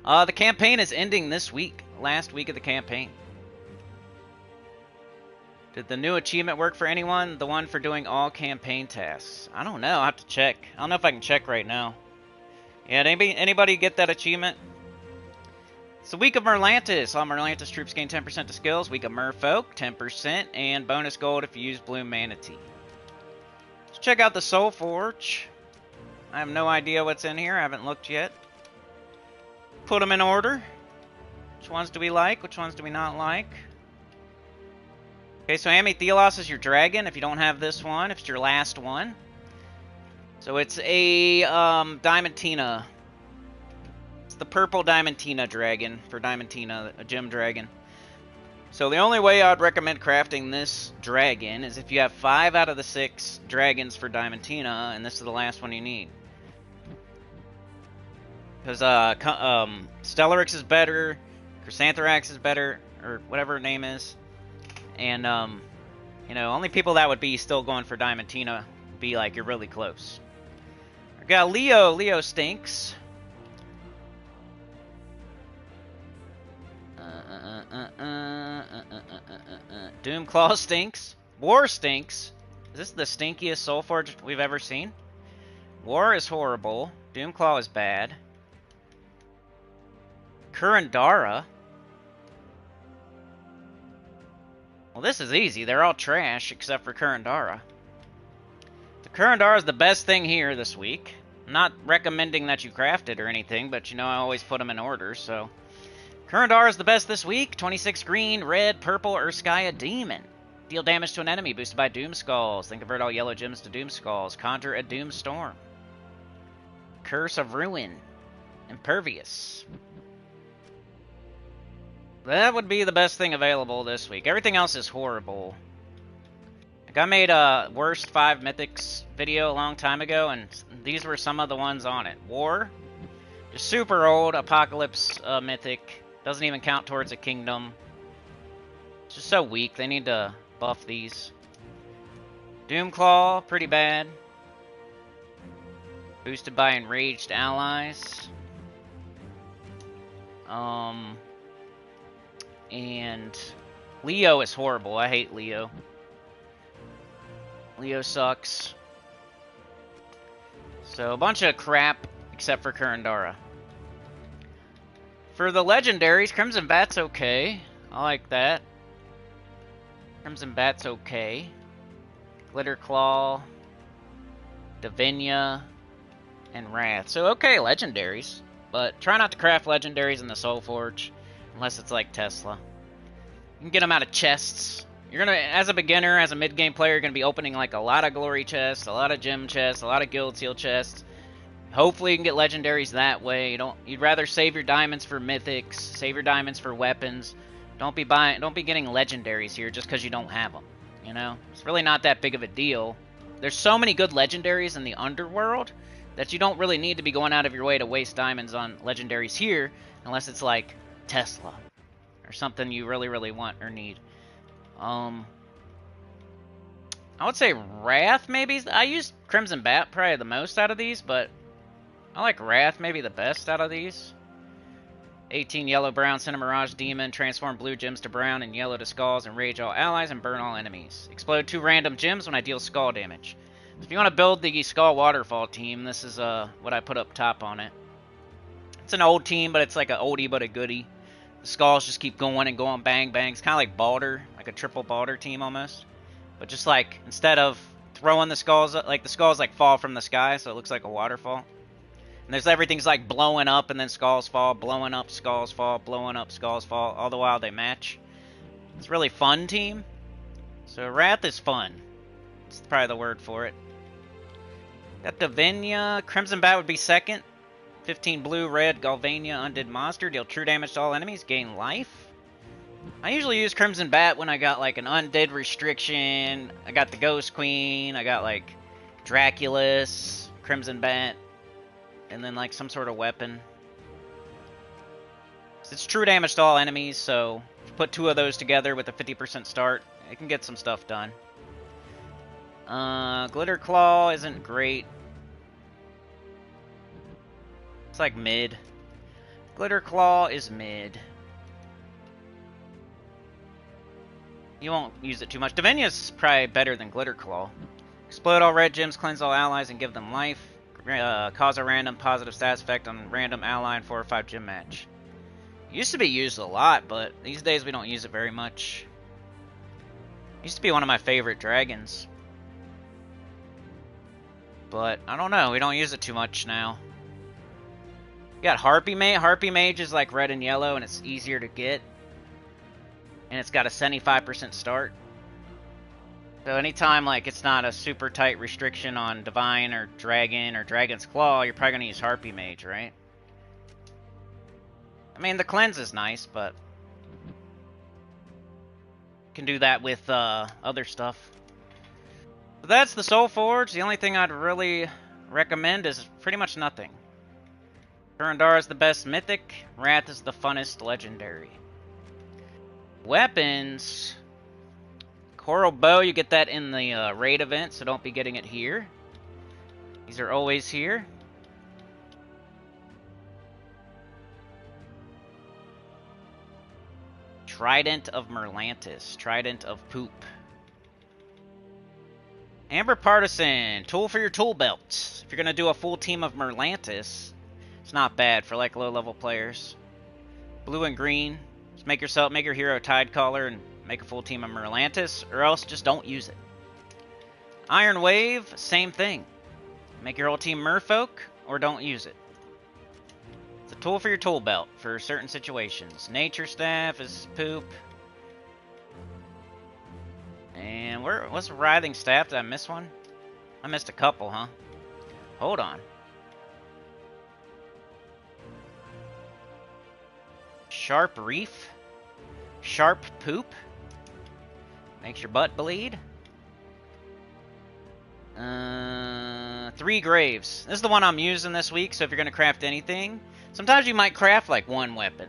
The campaign is ending this week. Last week of the campaign. Did the new achievement work for anyone? The one for doing all campaign tasks. I don't know. I'll have to check. I don't know if I can check right now. Yeah, anybody get that achievement? It's the week of Merlantis. All Merlantis troops gain 10% to skills. Week of Merfolk, 10%. And bonus gold if you use Bloom Manatee. Let's check out the Soul Forge. I have no idea what's in here. I haven't looked yet. Put them in order. Which ones do we like? Which ones do we not like? Okay, so Amethylos is your dragon if you don't have this one. If it's your last one. So it's a Diamantina. It's the purple Diamantina dragon for Diamantina, a gem dragon. So the only way I'd recommend crafting this dragon is if you have 5 out of the 6 dragons for Diamantina, and this is the last one you need. Because Stellarix is better, Chrysanthrax is better, or whatever her name is. And, you know, only people that would be still going for Diamantina be like, you're really close. I got Leo. Leo stinks. Doomclaw stinks. War stinks. Is this the stinkiest Soulforge we've ever seen? War is horrible. Doomclaw is bad. Kurandara. Well, this is easy. They're all trash except for Kurandara. The Kurandara is the best thing here this week. I'm not recommending that you craft it or anything, but you know I always put them in order, so... Kurandara is the best this week. 26 green, red, purple, Urskaya Demon. Deal damage to an enemy, boosted by Doom Skulls. Then convert all yellow gems to Doom Skulls. Conjure a Doom Storm. Curse of Ruin. Impervious. That would be the best thing available this week. Everything else is horrible. Like I made a worst 5 mythics video a long time ago, and these were some of the ones on it. War. Just super old Apocalypse mythic. Doesn't even count towards a kingdom. It's just so weak. They need to buff these. Doomclaw, pretty bad. Boosted by enraged allies. And Leo is horrible. I hate Leo. Leo sucks. So a bunch of crap except for Kurandara. For the legendaries, Crimson Bat's okay. I like that. Crimson Bat's okay. Glitter Claw, Davinia, and Wrath. So okay, legendaries. But try not to craft legendaries in the Soulforge. Unless it's like Tesla. You can get them out of chests. You're gonna, as a beginner, as a mid-game player, you're gonna be opening like a lot of glory chests, a lot of gem chests, a lot of guild seal chests. Hopefully you can get legendaries that way. You'd rather save your diamonds for mythics, save your diamonds for weapons. Don't be getting legendaries here just because you don't have them. You know, it's really not that big of a deal. There's so many good legendaries in the underworld that you don't really need to be going out of your way to waste diamonds on legendaries here, unless it's like Tesla or something you really, really want or need. I would say Wrath maybe. I use Crimson Bat probably the most out of these, but I like Wrath maybe the best out of these. 18 yellow, brown, Cinemirage Demon. Transform blue gems to brown and yellow to skulls. Enrage all allies and burn all enemies. Explode 2 random gems when I deal skull damage. So if you want to build the Skull Waterfall team, this is what I put up top on it. It's an old team, but it's like an oldie but a goodie. The skulls just keep going and going, bang, bang. It's kind of like Balder, like a triple Balder team almost. But just like, instead of throwing the skulls, like the skulls like fall from the sky, so it looks like a waterfall. And there's everything's like blowing up and then skulls fall, blowing up, skulls fall, blowing up, skulls fall, all the while they match. It's a really fun team. So Wrath is fun. That's probably the word for it. Got Davinia. Crimson Bat would be second. 15 blue, red, Galvania, undead monster. Deal true damage to all enemies. Gain life. I usually use Crimson Bat when I got like an undead restriction. I got the Ghost Queen. I got like Draculus, Crimson Bat, and then like some sort of weapon. It's true damage to all enemies, so if you put 2 of those together with a 50% start, it can get some stuff done. Glitter Claw isn't great. It's like mid. Glitter Claw is mid. You won't use it too much. Davinia's probably better than Glitter Claw. Explode all red gems, cleanse all allies, and give them life. Cause a random positive stats effect on random ally in 4 or 5 gem match. It used to be used a lot, but these days we don't use it very much. It used to be one of my favorite dragons. But, I don't know, we don't use it too much now. You got Harpy Mage. Harpy Mage is like red and yellow, and it's easier to get. And it's got a 75% start. So anytime like it's not a super tight restriction on Divine or Dragon's Claw, you're probably going to use Harpy Mage, right? I mean, the cleanse is nice, but you can do that with other stuff. So that's the Soulforge. The only thing I'd really recommend is pretty much nothing. Turandar is the best mythic. Wrath is the funnest legendary. Weapons. Coral Bow, you get that in the raid event, so don't be getting it here. These are always here. Trident of Merlantis. Trident of Poop. Amber Partisan. Tool for your tool belt. If you're going to do a full team of Merlantis, it's not bad for like low-level players. Blue and green. Just make your hero Tidecaller and make a full team of Merlantis, or else just don't use it. Iron Wave, same thing. Make your whole team Merfolk, or don't use it. It's a tool for your tool belt for certain situations. Nature Staff is poop. And what's Writhing Staff? Did I miss one? I missed a couple, huh? Hold on. Sharp Reef. Sharp Poop. Makes your butt bleed. 3 Graves. This is the one I'm using this week, so if you're going to craft anything, sometimes you might craft like one weapon.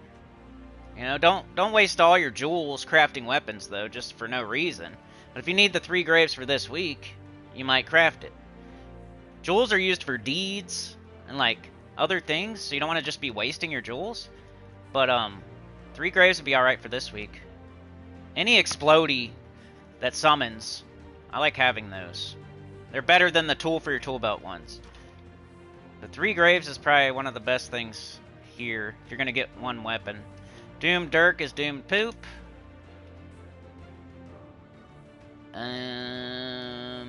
You know, don't waste all your jewels crafting weapons, though, just for no reason. But if you need the 3 Graves for this week, you might craft it. Jewels are used for deeds and, like, other things, so you don't want to just be wasting your jewels. But, 3 Graves would be alright for this week. Any Explodey that summons, I like having those. They're better than the tool for your tool belt ones. The 3 Graves is probably one of the best things here, if you're going to get one weapon. Doomed Dirk is Doomed Poop. I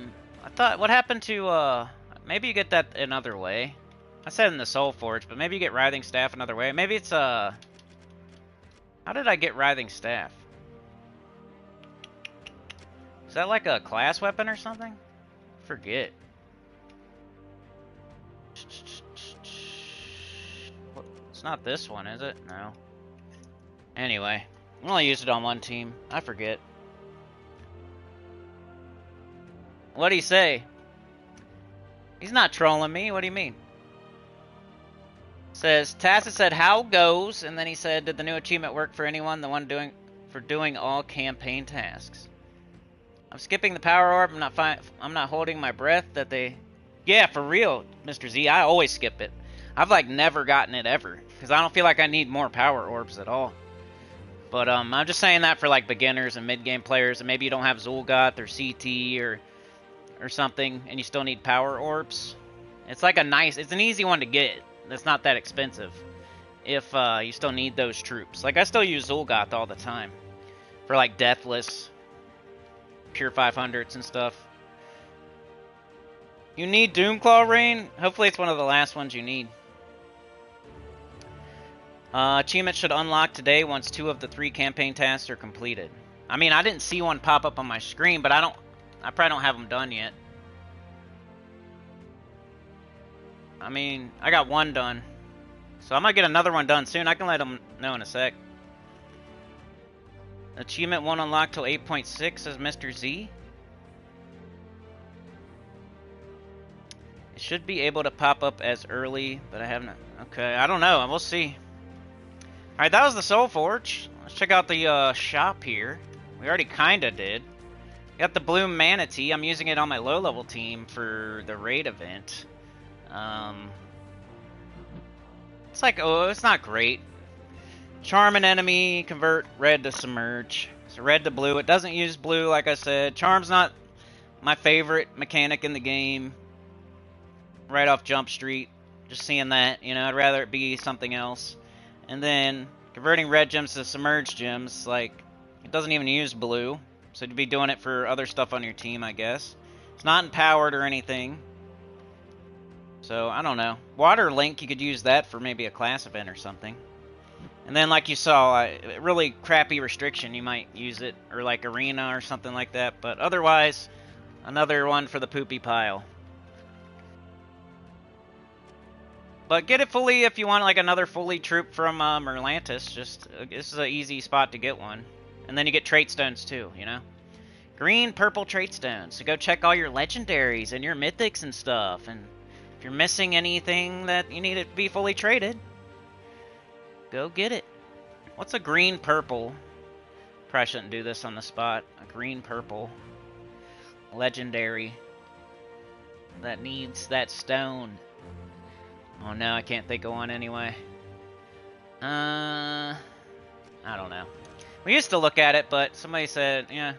thought, what happened to, maybe you get that another way. I said in the Soul Forge, but maybe you get Writhing Staff another way. Maybe it's, how did I get Writhing Staff? Is that like a class weapon or something? Forget. It's not this one, is it? No. Anyway, I only used it on one team. I forget. What'd he say? He's not trolling me. What do you mean? Says, Tacit said, how goes? And then he said, did the new achievement work for anyone? The one doing all campaign tasks. I'm skipping the power orb. I'm not holding my breath that they... Yeah, for real, Mr. Z. I always skip it. I've, like, never gotten it ever. Because I don't feel like I need more power orbs at all. But, I'm just saying that for, like, beginners and mid-game players. And maybe you don't have Zul'Goth or CT or something. And you still need power orbs. It's like it's an easy one to get. It's not that expensive. If, you still need those troops. Like, I still use Zul'Goth all the time. For, like, Deathless... Pure 500s and stuff. You need Doomclaw Rain? Hopefully it's one of the last ones you need. Achievement should unlock today once 2 of the 3 campaign tasks are completed. I mean, I didn't see one pop up on my screen, but I probably don't have them done yet. I mean, I got 1 done. So I'm gonna get another one done soon. I can let them know in a sec. Achievement won't unlock till 8.6, says Mr. Z. It should be able to pop up as early, but I haven't... Okay, I don't know. We'll see. Alright, that was the Soul Forge. Let's check out the shop here. We already kinda did. Got the Bloom Manatee. I'm using it on my low-level team for the raid event. It's like, oh, it's not great. Charm an enemy, convert red to submerge. So red to blue. It doesn't use blue, like I said. Charm's not my favorite mechanic in the game. Right off Jump Street. Just seeing that, you know, I'd rather it be something else. And then converting red gems to submerged gems, like, it doesn't even use blue. So you'd be doing it for other stuff on your team, I guess. It's not empowered or anything. So, I don't know. Water Link, you could use that for maybe a class event or something. And then, like you saw, a really crappy restriction, you might use it, or like Arena or something like that. But otherwise, another one for the poopy pile. But get it fully if you want like another fully troop from Merlantis. Just this is an easy spot to get one. And then you get trait stones too, you know? Green, purple trait stones. So go check all your legendaries and your mythics and stuff. And if you're missing anything that you need to be fully traded, Go get it. What's a green-purple? Probably shouldn't do this on the spot. A green-purple. Legendary. That needs that stone. Oh no, I can't think of one anyway. I don't know. We used to look at it, but somebody said, yeah,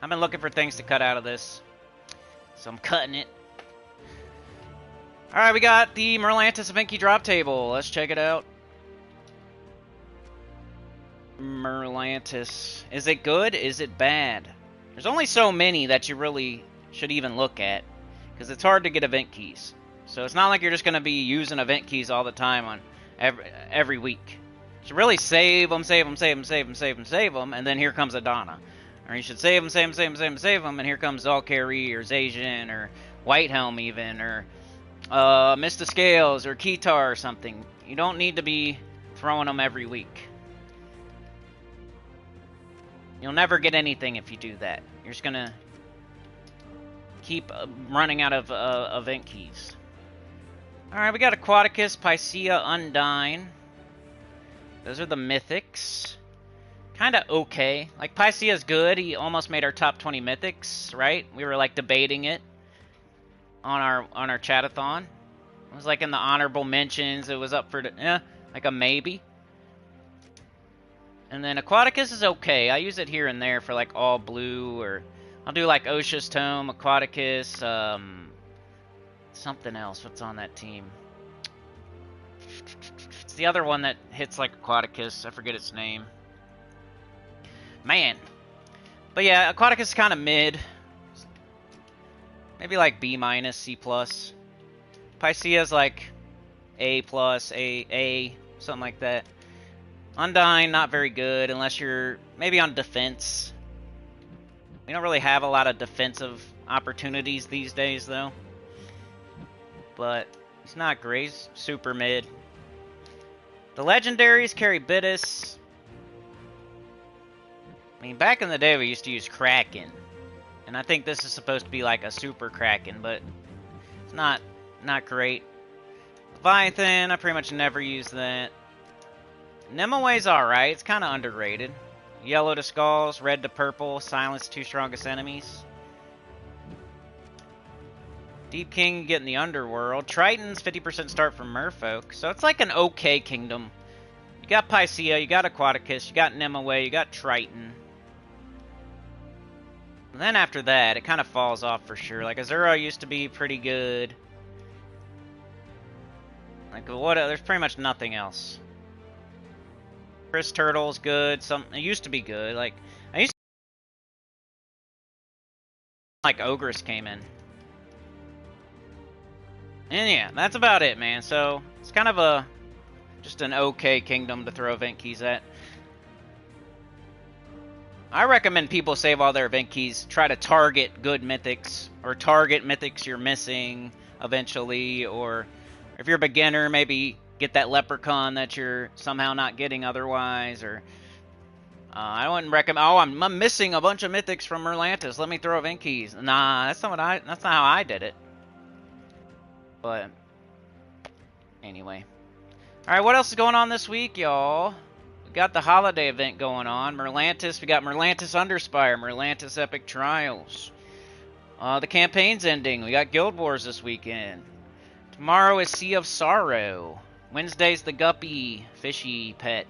I've been looking for things to cut out of this. So I'm cutting it. Alright, we got the Merlantis event key drop table. Let's check it out. Merlantis. Is it good? Is it bad? There's only so many that you really should even look at, because it's hard to get event keys. So it's not like you're just going to be using event keys all the time on every week. You should really save them, and then here comes Adana. Or you should save them, and here comes Valkyrie, or Zacian, or Whitehelm even, or Mista Scales, or Kitar or something. You don't need to be throwing them every week. You'll never get anything if you do that. You're just going to keep running out of event keys. Alright, we got Aquaticus, Picea, Undyne. Those are the mythics. Kinda okay. Like, Picea's good. He almost made our top 20 mythics, right? We were, like, debating it on our chatathon. It was, like, in the honorable mentions. It was up for, like a maybe. And then Aquaticus is okay. I use it here and there for, like, all blue, or I'll do, like, Osha's Tome, Aquaticus, something else. What's on that team? It's the other one that hits like Aquaticus. I forget its name. Man. But yeah, Aquaticus is kind of mid. Maybe like B-, C+. Picea's like A+, A, something like that. Undyne, not very good unless you're maybe on defense. We don't really have a lot of defensive opportunities these days, though. But it's not great. He's super mid. The legendaries carry Bitis. I mean, back in the day, we used to use Kraken. And I think this is supposed to be like a super Kraken, but it's not great. Leviathan, I pretty much never use that. Nimue alright. It's kind of underrated. Yellow to Skulls, red to purple, silence 2 strongest enemies. Deep King getting the Underworld. Triton's 50% start from Merfolk. So it's like an okay kingdom. You got Picea, you got Aquaticus, you got Nimue, you got Triton. And then after that, it kind of falls off for sure. Like Azura used to be pretty good. Like what? There's pretty much nothing else. Chris Turtle's good. It used to be good. Like I used to like Ogress came in. And yeah, that's about it, man. So it's kind of just an okay kingdom to throw event keys at. I recommend people save all their event keys. Try to target good mythics, or target mythics you're missing eventually, or if you're a beginner, maybe get that leprechaun that you're somehow not getting otherwise, or I wouldn't recommend. Oh, I'm missing a bunch of mythics from Merlantis. Let me throw event keys. Nah, that's not how I did it. But anyway, all right. What else is going on this week, y'all? We got the holiday event going on. Merlantis. We got Merlantis Underspire, Merlantis Epic Trials. The campaign's ending. We got Guild Wars this weekend. Tomorrow is Sea of Sorrow. Wednesday's the Guppy Fishy Pet.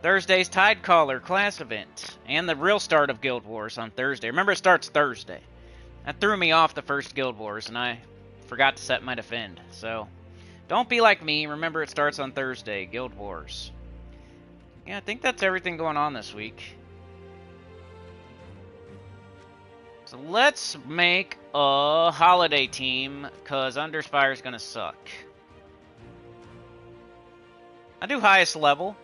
Thursday's Tidecaller class event. And the real start of Guild Wars on Thursday. Remember, it starts Thursday. That threw me off the first Guild Wars, and I forgot to set my defend. So, don't be like me. Remember, it starts on Thursday. Guild Wars. Yeah, I think that's everything going on this week. So let's make a holiday team, because Underspire is going to suck. I do highest level.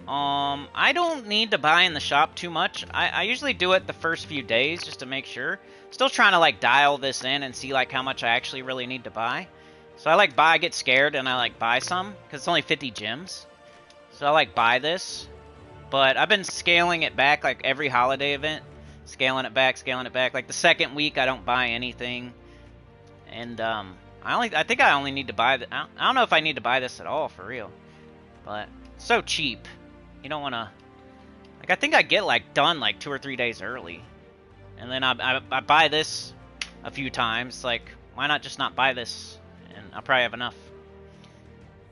I don't need to buy in the shop too much. I usually do it the first few days just to make sure. Still trying to like dial this in and see like how much I actually really need to buy. So I like buy, get scared, and I like buy some because it's only 50 gems. So I like buy this, but I've been scaling it back like every holiday event, scaling it back. Like the second week I don't buy anything, and I think I only need to buy. I don't know if I need to buy this at all for real, but It's so cheap. You don't want to... Like, I think I get, like, done, like, 2 or 3 days early. And then I buy this a few times. Like, why not just not buy this? And I'll probably have enough.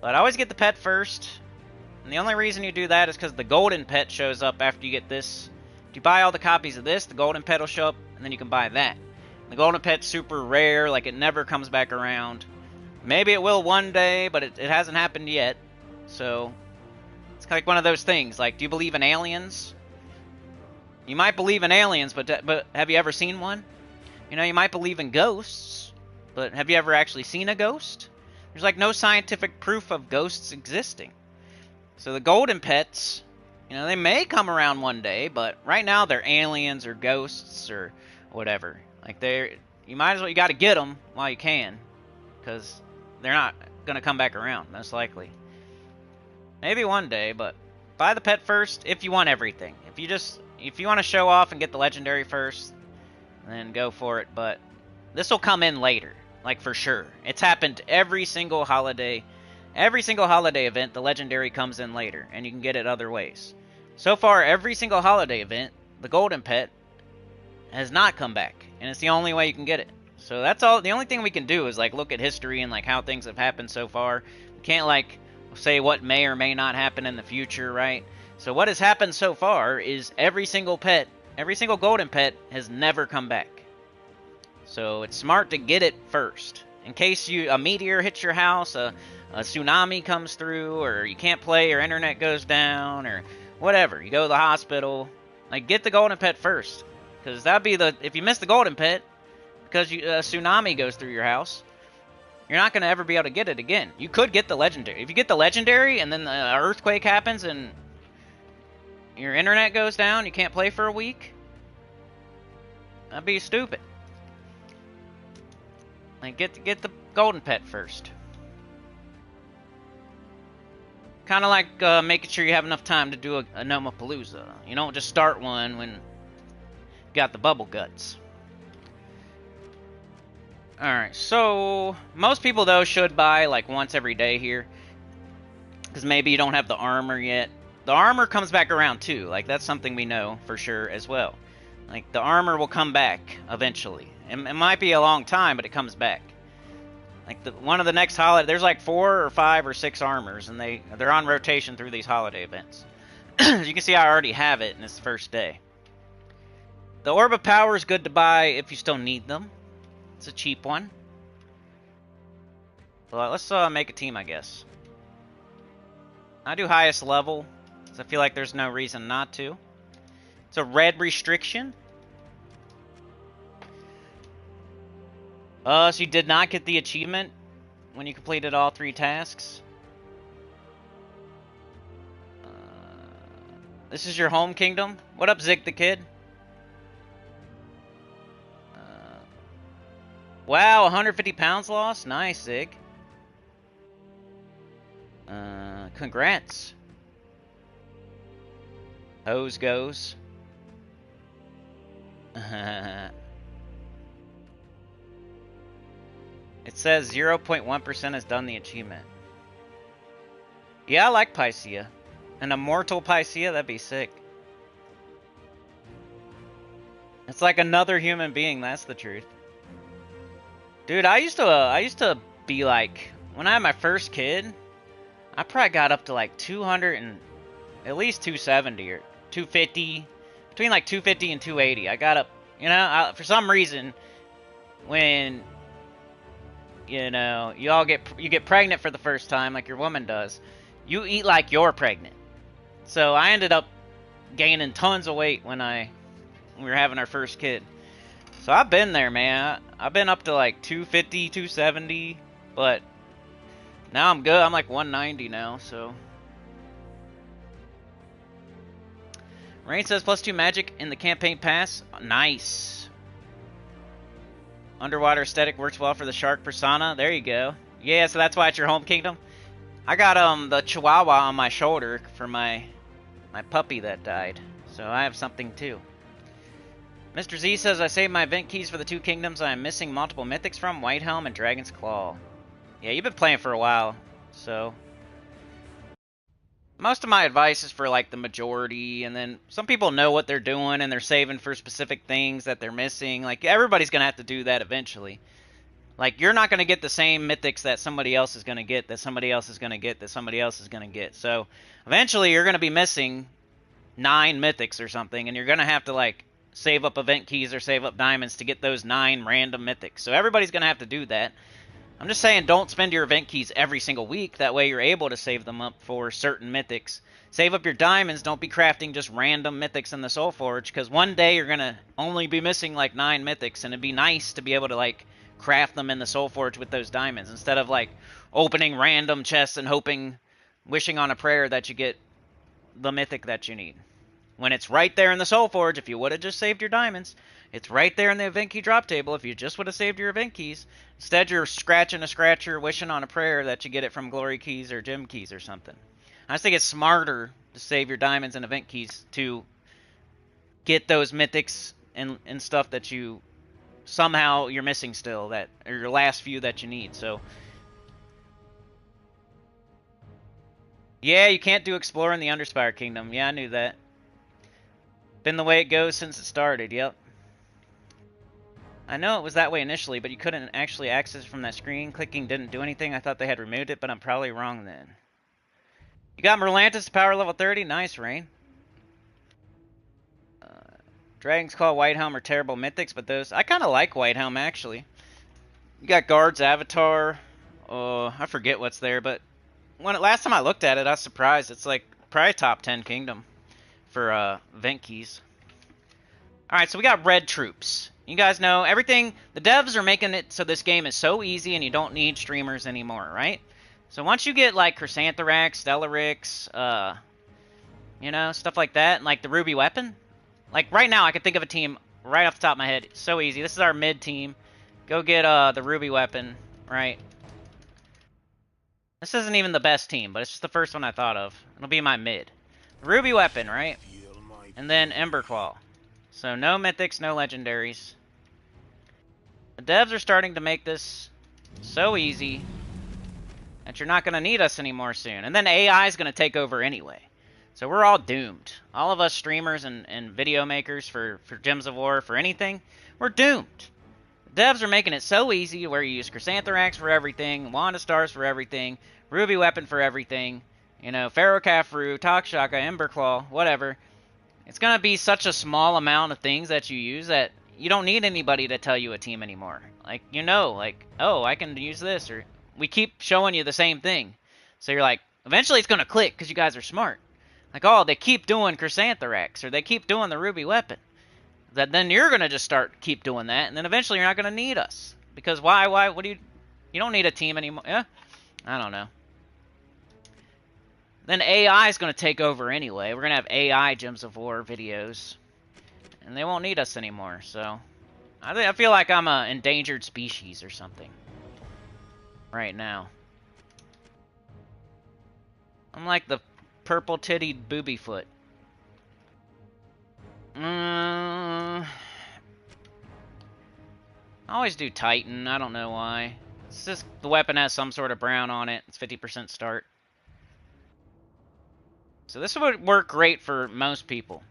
But I always get the pet first. And the only reason you do that is because the golden pet shows up after you get this. If you buy all the copies of this, the golden pet will show up, and then you can buy that. The golden pet's super rare, like it never comes back around. Maybe it will one day, but it hasn't happened yet. So, it's like one of those things. Like, do you believe in aliens? You might believe in aliens, but have you ever seen one? You know, you might believe in ghosts, but have you ever actually seen a ghost? There's like no scientific proof of ghosts existing. So the golden pets, you know, they may come around one day, but right now they're aliens or ghosts or whatever. Like you might as well, you got to get them while you can, because they're not gonna come back around most likely. Maybe one day, but buy the pet first if you want everything. If you want to show off and get the legendary first, then go for it. But this will come in later, like for sure. It's happened every single holiday. Every single holiday event, the legendary comes in later, and you can get it other ways. So far, every single holiday event, the golden pet has not come back, and it's the only way you can get it. So that's all. The only thing we can do is like look at history and like how things have happened so far. We can't like say what may or may not happen in the future, right? So what has happened so far is every single pet, every single golden pet has never come back. So it's smart to get it first. In case a meteor hits your house, a tsunami comes through, or you can't play, or internet goes down, or whatever. You go to the hospital. Like, get the golden pet first. Because that'd be if you miss the golden pet, because a tsunami goes through your house, you're not going to ever be able to get it again. You could get the legendary. If you get the legendary, and then the earthquake happens, and your internet goes down, you can't play for a week, that'd be stupid. Like, get the golden pet first. Kind of like making sure you have enough time to do a Nomapalooza. You don't just start one when you got the bubble guts. Alright, so most people though should buy like once every day here, because maybe you don't have the armor yet. The armor comes back around too. Like, that's something we know for sure as well. Like, the armor will come back eventually. It might be a long time, but it comes back. Like, one of the next holiday, there's like 4 or 5 or 6 armors, and they're on rotation through these holiday events. As you can see, I already have it in this first day. The Orb of Power is good to buy if you still need them. It's a cheap one. Well, let's make a team, I guess. I do highest level, because I feel like there's no reason not to. It's a red restriction. So you did not get the achievement when you completed all 3 tasks. This is your home kingdom. What up, Zig the Kid? Wow, 150 pounds lost? Nice, Zig. Congrats. Hose goes. It says 0.1% has done the achievement. Yeah, I like Pycea. An immortal Pycea, that'd be sick. It's like another human being, that's the truth. Dude, I used to be like, when I had my first kid, I probably got up to like 200 and at least 270 or 250, between like 250 and 280. I got up, you know, for some reason, when, you know, you get pregnant for the first time like your woman does, you eat like you're pregnant. So I ended up gaining tons of weight when we were having our first kid. So I've been there, man. I've been up to like 250, 270, but now I'm good. I'm like 190 now, so. Rain says +2 magic in the campaign pass. Nice. Underwater aesthetic works well for the shark persona. There you go. Yeah, so that's why it's your home kingdom. I got the chihuahua on my shoulder for my puppy that died. So I have something too. Mr. Z says, I saved my event keys for the 2 kingdoms I am missing multiple mythics from, Whitehelm and Dragon's Claw. Yeah, you've been playing for a while, so. most of my advice is for like the majority, and then some people know what they're doing and they're saving for specific things that they're missing. Like everybody's gonna have to do that eventually. Like you're not gonna get the same mythics that somebody else is gonna get, that somebody else is gonna get, that somebody else is gonna get. So eventually you're gonna be missing 9 mythics or something, and you're gonna have to like save up event keys or save up diamonds to get those 9 random mythics. So everybody's gonna have to do that. I'm just saying, don't spend your event keys every single week. That way you're able to save them up for certain mythics. Save up your diamonds. Don't be crafting just random mythics in the Soul Forge, because one day you're going to only be missing like 9 mythics, and it'd be nice to be able to like craft them in the Soul Forge with those diamonds, instead of like opening random chests and hoping, wishing on a prayer that you get the mythic that you need. When it's right there in the Soul Forge, if you would have just saved your diamonds, it's right there in the event key drop table if you just would have saved your event keys. Instead, you're scratching a scratcher, wishing on a prayer that you get it from glory keys or gem keys or something. I just think it's smarter to save your diamonds and event keys to get those mythics and stuff that you somehow you're missing still, that or your last few that you need. So yeah, you can't do explore in the Underspire Kingdom. Yeah, I knew that. Been the way it goes since it started. Yep. I know it was that way initially, but you couldn't actually access it from that screen. Clicking didn't do anything. I thought they had removed it, but I'm probably wrong then. You got Merlantis to power level 30. Nice, Rain. Dragon's Claw, Whitehelm are terrible mythics, but those... I kind of like Whitehelm, actually. You got Guard's Avatar. I forget what's there, but last time I looked at it, I was surprised. It's like probably top 10 kingdom for event keys. Alright, so we got red troops. You guys know everything. The devs are making it so this game is so easy and you don't need streamers anymore, right? So once you get like Chrysantherax, Stellarix, you know, stuff like that, and like the Ruby Weapon. Like right now I can think of a team right off the top of my head. It's so easy. This is our mid team. Go get the Ruby Weapon, right? This isn't even the best team, but it's just the first one I thought of. It'll be my mid. Ruby Weapon, right? And then Emberclaw. So no mythics, no legendaries. The devs are starting to make this so easy that you're not going to need us anymore soon. And then AI is going to take over anyway. So we're all doomed. All of us streamers and video makers for Gems of War, for anything, we're doomed. The devs are making it so easy where you use Chrysantherax for everything, Wand of Stars for everything, Ruby Weapon for everything, you know, Ferrocafru, Talkshaka, Emberclaw, whatever. It's going to be such a small amount of things that you use that you don't need anybody to tell you a team anymore. Like, you know, like, oh, I can use this, or we keep showing you the same thing. So you're like, eventually it's going to click because you guys are smart. Like, oh, they keep doing Chrysantherax, or they keep doing the Ruby Weapon. Then you're going to just keep doing that, and then eventually you're not going to need us. Because why, what do you don't need a team anymore. Yeah? I don't know. Then AI is going to take over anyway. We're going to have AI Gems of War videos. And they won't need us anymore, so... I feel like I'm an endangered species or something. Right now. I'm like the purple-tittied booby foot. I always do Titan. I don't know why. It's just the weapon has some sort of brown on it. It's 50% start. So this would work great for most people.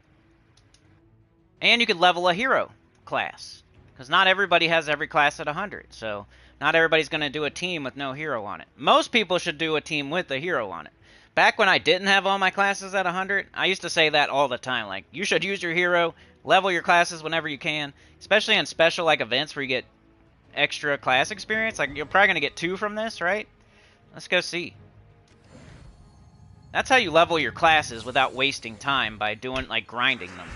And you could level a hero class. Because not everybody has every class at 100. So not everybody's going to do a team with no hero on it. Most people should do a team with a hero on it. Back when I didn't have all my classes at 100, I used to say that all the time. Like, you should use your hero, level your classes whenever you can. Especially in special like events where you get extra class experience. Like, you're probably going to get 2 from this, right? Let's go see. That's how you level your classes without wasting time, by doing, like, grinding them.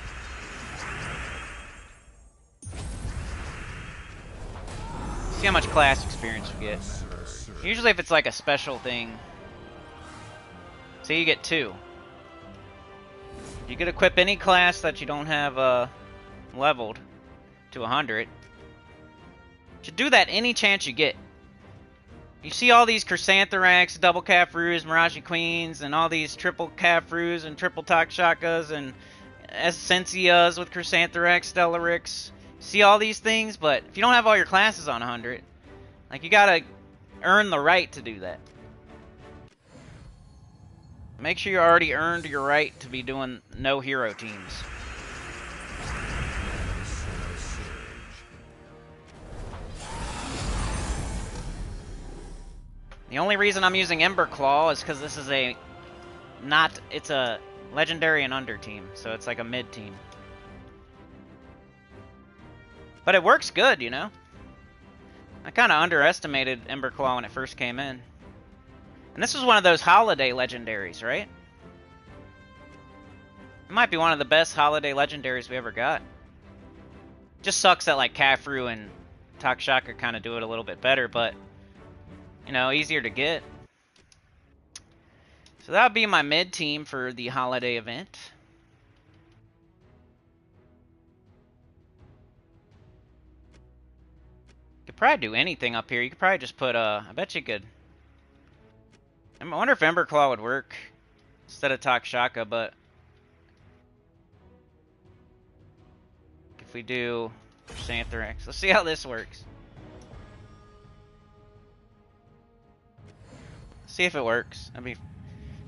See how much class experience you get. Usually if it's like a special thing. See, you get 2. You could equip any class that you don't have leveled to 100. You should do that any chance you get. You see all these Chrysantherax, double Cafrus, Mirachi Queens, and all these triple Cafrus and triple Takshakas and Essenzias with Chrysantherax, Stellarix. See all these things, but if you don't have all your classes on 100, like, you gotta earn the right to do that. Make sure you already earned your right to be doing no hero teams. The only reason I'm using Ember Claw is because this is it's a legendary and under team, so it's like a mid team. But it works good, you know? I kind of underestimated Ember Claw when it first came in. And this was one of those holiday legendaries, right? It might be one of the best holiday legendaries we ever got. Just sucks that like Kafru and Takshaka kind of do it a little bit better, but you know, easier to get. So that would be my mid team for the holiday event. Could probably do anything up here. You could probably just put I bet you could. I wonder if Ember Claw would work instead of Takshaka, but if we do Xanthrax, let's see how this works. See if it works. That'd be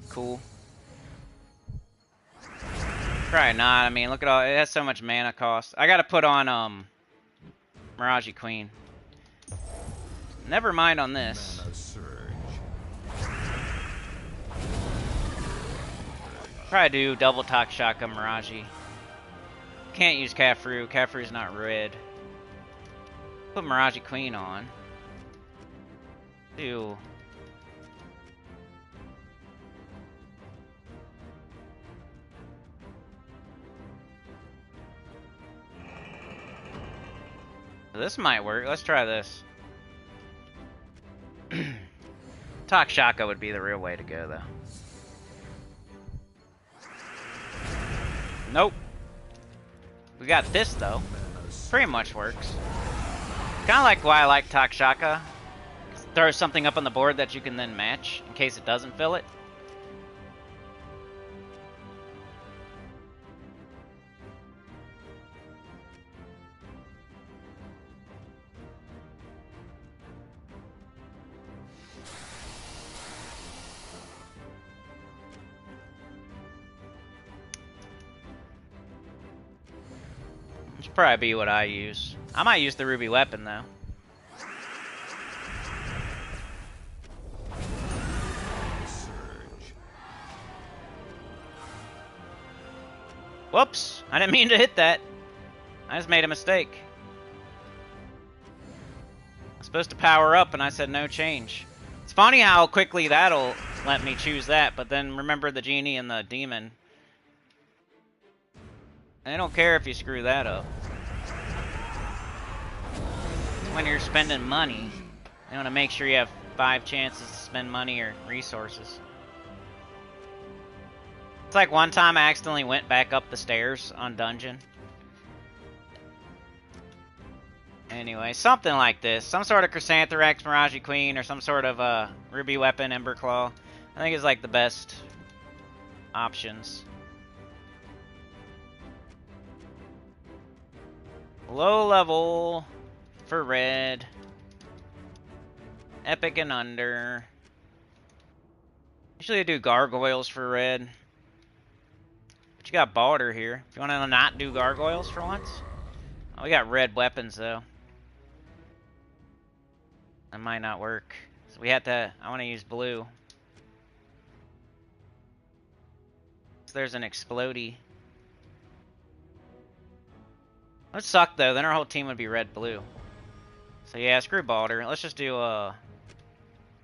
cool. Probably not. I mean, look at all. It has so much mana cost. I gotta put on Mirage Queen. Never mind on this. Probably do double Takshaka Mirage. Can't use Kafru. Kafru's not red. Put Mirage Queen on. Do. This might work. Let's try this. Takshaka would be the real way to go, though. Nope. We got this, though. Pretty much works. Kind of like why I like Takshaka. Throw something up on the board that you can then match in case it doesn't fill it. Should probably be what I use. I might use the ruby weapon though. Whoops! I didn't mean to hit that. I just made a mistake. I was supposed to power up and I said no change. It's funny how quickly that'll let me choose that, but then remember the genie and the demon. They don't care if you screw that up. When you're spending money, you want to make sure you have 5 chances to spend money or resources. It's like one time I accidentally went back up the stairs on dungeon. Anyway, something like this. Some sort of Chrysantherax, Mirage Queen, or some sort of Ruby Weapon, Ember Claw. I think it's like the best options. Low level for red. Epic and under. Usually I do gargoyles for red. But you got Balder here. If you want to not do gargoyles for once. Oh, we got red weapons though. That might not work. So we have to, I want to use blue. So there's an explodey. That'd suck though, then our whole team would be red-blue. So yeah, screw Balder. Let's just do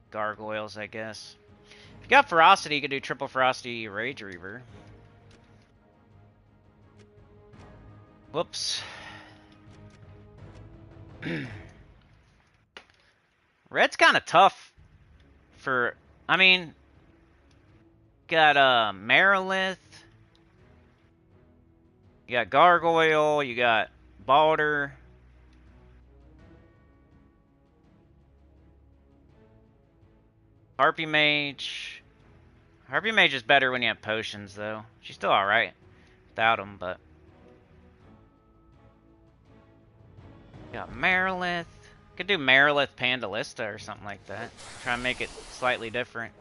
gargoyles, I guess. If you got Ferocity, you could do triple Ferocity Rage Reaver. Whoops. Red's kind of tough for, I mean, got Merlantis, you got Gargoyle, you got Balder. Harpy Mage. Harpy Mage is better when you have potions, though. She's still alright without them, but. Got Merlantis. Could do Merlantis Pandalista or something like that. Try and make it slightly different.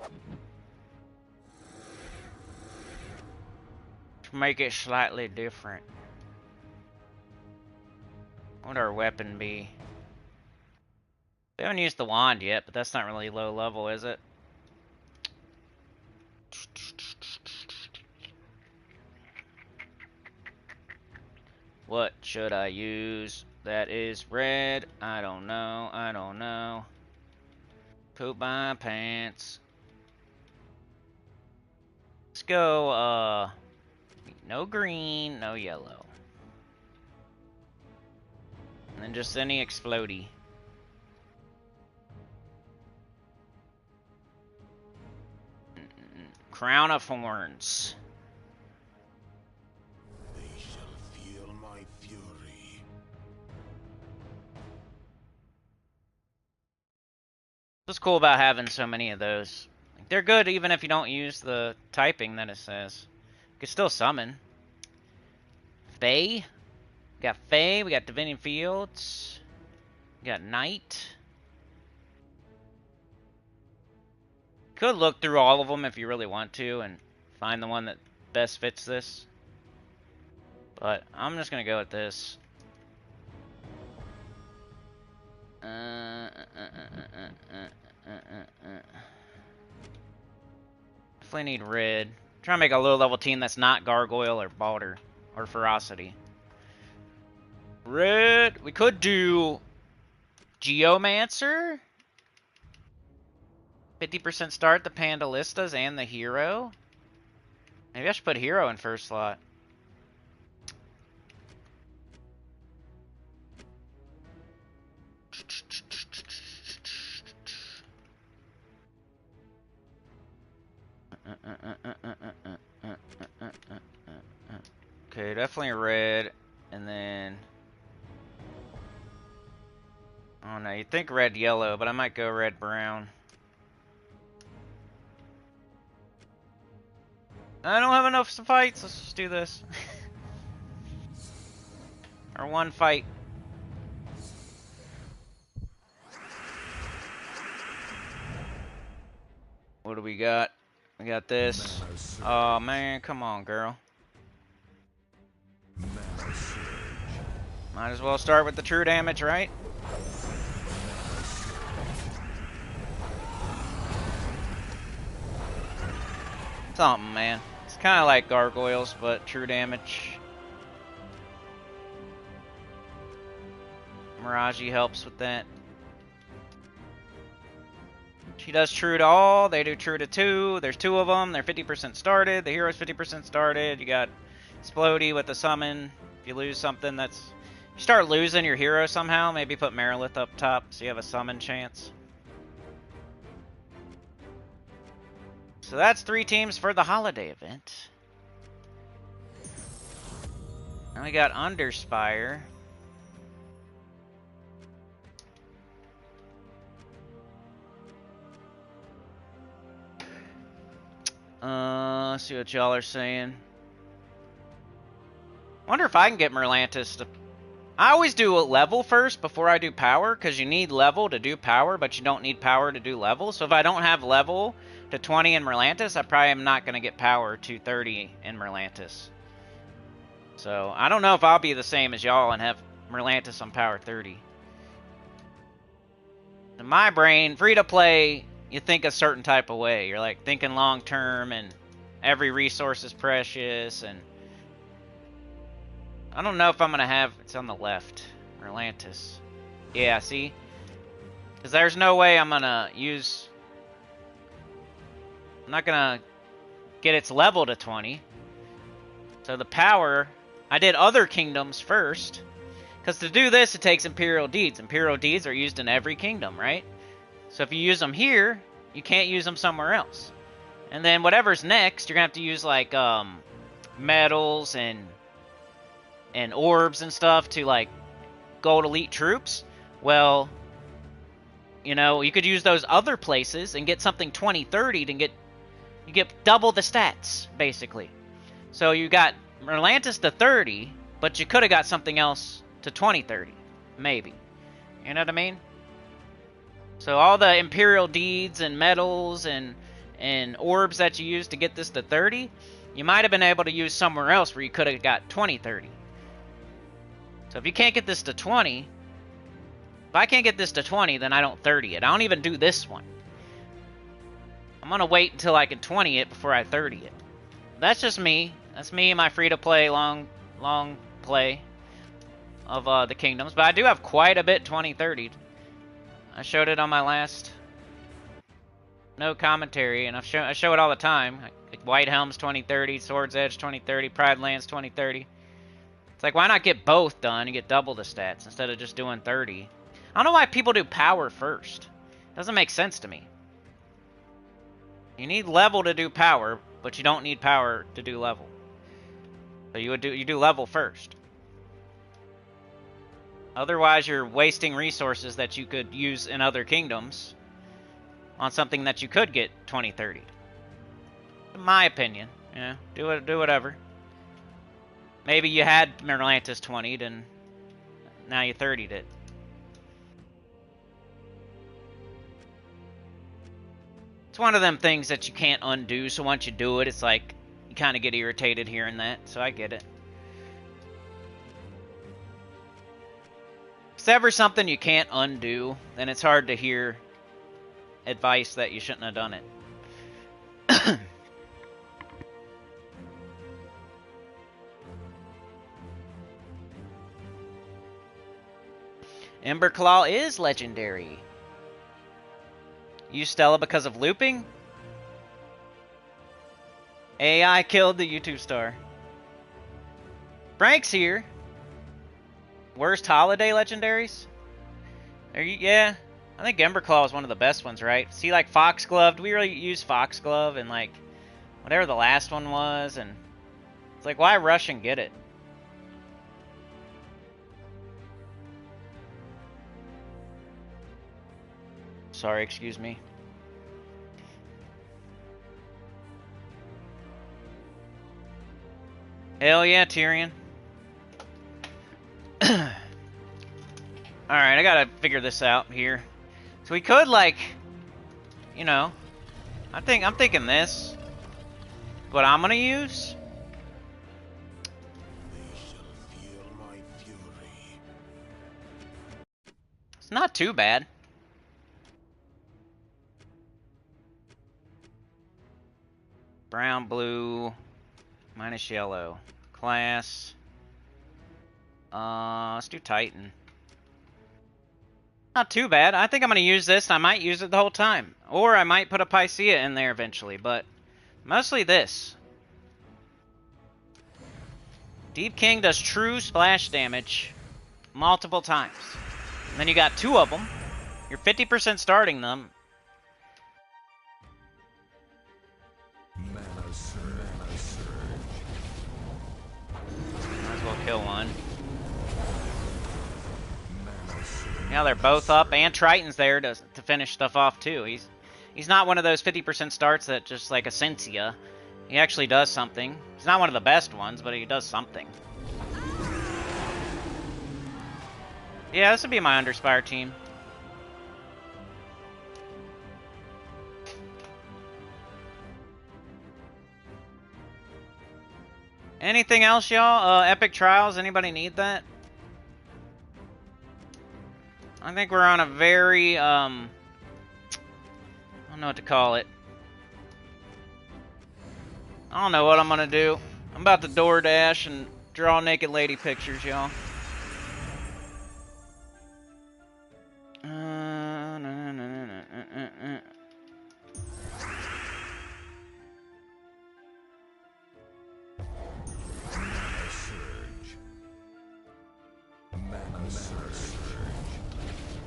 to make it slightly different. What would our weapon be? We haven't used the wand yet, but that's not really low level, is it? What should I use that is red? I don't know. I don't know. Poop my pants. Let's go, no green, no yellow. And then just any explodey. Crown of Horns. They shall feel my fury. What's cool about having so many of those? They're good even if you don't use the typing that it says. You can still summon. Fae. We got Fae, we got Divining Fields. We got Knight. Could look through all of them if you really want to and find the one that best fits this. But I'm just gonna go with this. Definitely need red. Try to make a low level team that's not Gargoyle or Balder or Ferocity. Red. We could do Geomancer. 50% start the Pandalistas and the Hero. Maybe I should put Hero in first slot. Okay, definitely red, and then oh no, you'd think red yellow, but I might go red brown. I don't have enough fights. Let's just do this. Or one fight. What do we got? We got this. Oh man, come on, girl. Might as well start with the true damage, right? Something, man. It's kind of like gargoyles, but true damage. Miraji helps with that. She does true to all. They do true to 2. There's 2 of them. They're 50% started. The hero's 50% started. You got Splody with the summon. If you lose something, that's... You start losing your hero somehow, maybe put Merlantis up top so you have a summon chance. So that's 3 teams for the holiday event. Now we got Underspire. Let's see what y'all are saying. Wonder if I can get Merlantis to... I always do a level first before I do power, because you need level to do power, but you don't need power to do level. So if I don't have level to 20 in Merlantis, I probably am not going to get power to 30 in Merlantis. So I don't know if I'll be the same as y'all and have Merlantis on power 30. In my brain, free to play, you think a certain type of way. You're like thinking long term and every resource is precious, and I don't know if I'm going to have... It's on the left. Merlantis. Yeah, see? Because there's no way I'm going to use... I'm not going to get its level to 20. So the power... I did other kingdoms first. Because to do this, it takes Imperial Deeds. Imperial Deeds are used in every kingdom, right? So if you use them here, you can't use them somewhere else. And then whatever's next, you're going to have to use like metals and orbs and stuff to like gold elite troops. Well, you know, you could use those other places and get something 20-30 to get... You get double the stats, basically. So you got Merlantis to 30, but you could have got something else to 20-30. Maybe. You know what I mean? So all the Imperial Deeds and metals and orbs that you use to get this to 30, you might have been able to use somewhere else where you could have got 2030. So if you can't get this to 20, if I can't get this to 20, then I don't 30 it. I don't even do this one. I'm going to wait until I can 20 it before I 30 it. That's just me. That's me and my free-to-play long play of the kingdoms. But I do have quite a bit 2030'd. I showed it on my last no commentary, and I show it all the time. Like White Helm's 2030, Sword's Edge 2030, Pride Lands 2030. It's like, why not get both done and get double the stats instead of just doing 30? I don't know why people do power first. Doesn't make sense to me. You need level to do power, but you don't need power to do level. So you do level first. Otherwise, you're wasting resources that you could use in other kingdoms on something that you could get 2030. In my opinion, yeah, do whatever. Maybe you had Merlantis 20'd and now you 30'd it. It's one of them things that you can't undo, so once you do it, it's like you kind of get irritated hearing that, so I get it. If it's ever something you can't undo, then it's hard to hear advice that you shouldn't have done it. Emberclaw is legendary. Use Stella because of looping? AI killed the YouTube star. Frank's here. Worst holiday legendaries? Yeah. I think Emberclaw is one of the best ones, right? See, like Foxglove. Do we really use Foxglove and like whatever the last one was? And it's like, why rush and get it? Sorry, excuse me. Hell yeah, Tyrion. Alright, I gotta figure this out here. So we could, like, you know, I'm thinking this. What I'm gonna use? They shall feel my fury. It's not too bad. Brown, blue, minus yellow. Class. Let's do Titan. Not too bad. I think I'm going to use this, and I might use it the whole time. Or I might put a Pycea in there eventually, but mostly this. Deep King does true splash damage multiple times. And then you got two of them. You're 50% starting them. Mana surge. Might as well kill one. Yeah, they're both up, and Triton's there to finish stuff off too. He's not one of those 50% starts that just like Essentia. He actually does something. He's not one of the best ones, but he does something. Yeah, this would be my Underspire team. Anything else, y'all? Epic Trials, anybody need that? I think we're on a very, I don't know what to call it. I don't know what I'm gonna do. I'm about to DoorDash and draw naked lady pictures, y'all.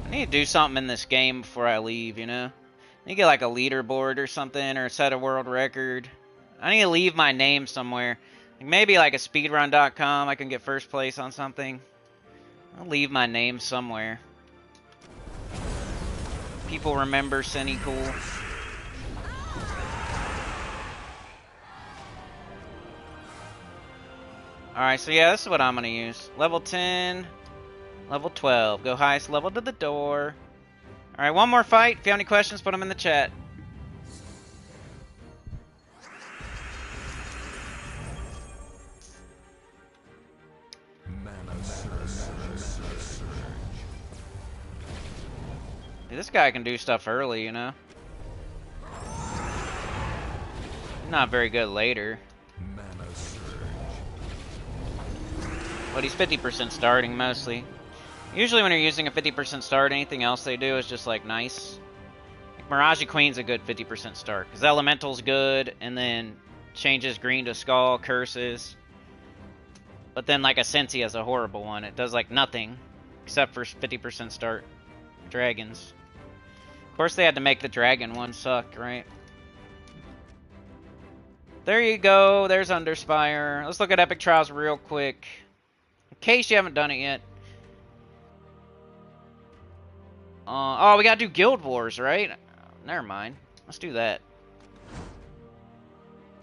I need to do something in this game before I leave, you know? I need to get like a leaderboard or something, or set a world record. I need to leave my name somewhere. Maybe like a speedrun.com, I can get first place on something. I'll leave my name somewhere. People remember Cinny Cool. Alright, so yeah, this is what I'm going to use. Level 10, level 12. Go highest level to the door. Alright, one more fight. If you have any questions, put them in the chat. This guy can do stuff early, you know? Not very good later. Mana surge. But he's 50% starting mostly. Usually when you're using a 50% start, anything else they do is just like nice. Like Mirage Queen's a good 50% start. Because Elemental's good, and then changes green to Skull, curses. But then like Ascensi has a horrible one. It does like nothing. Except for 50% start dragons. Of course they had to make the dragon one suck, right? There you go, there's Underspire. Let's look at Epic Trials real quick. In case you haven't done it yet. Oh, we gotta do Guild Wars, right? Never mind. Let's do that.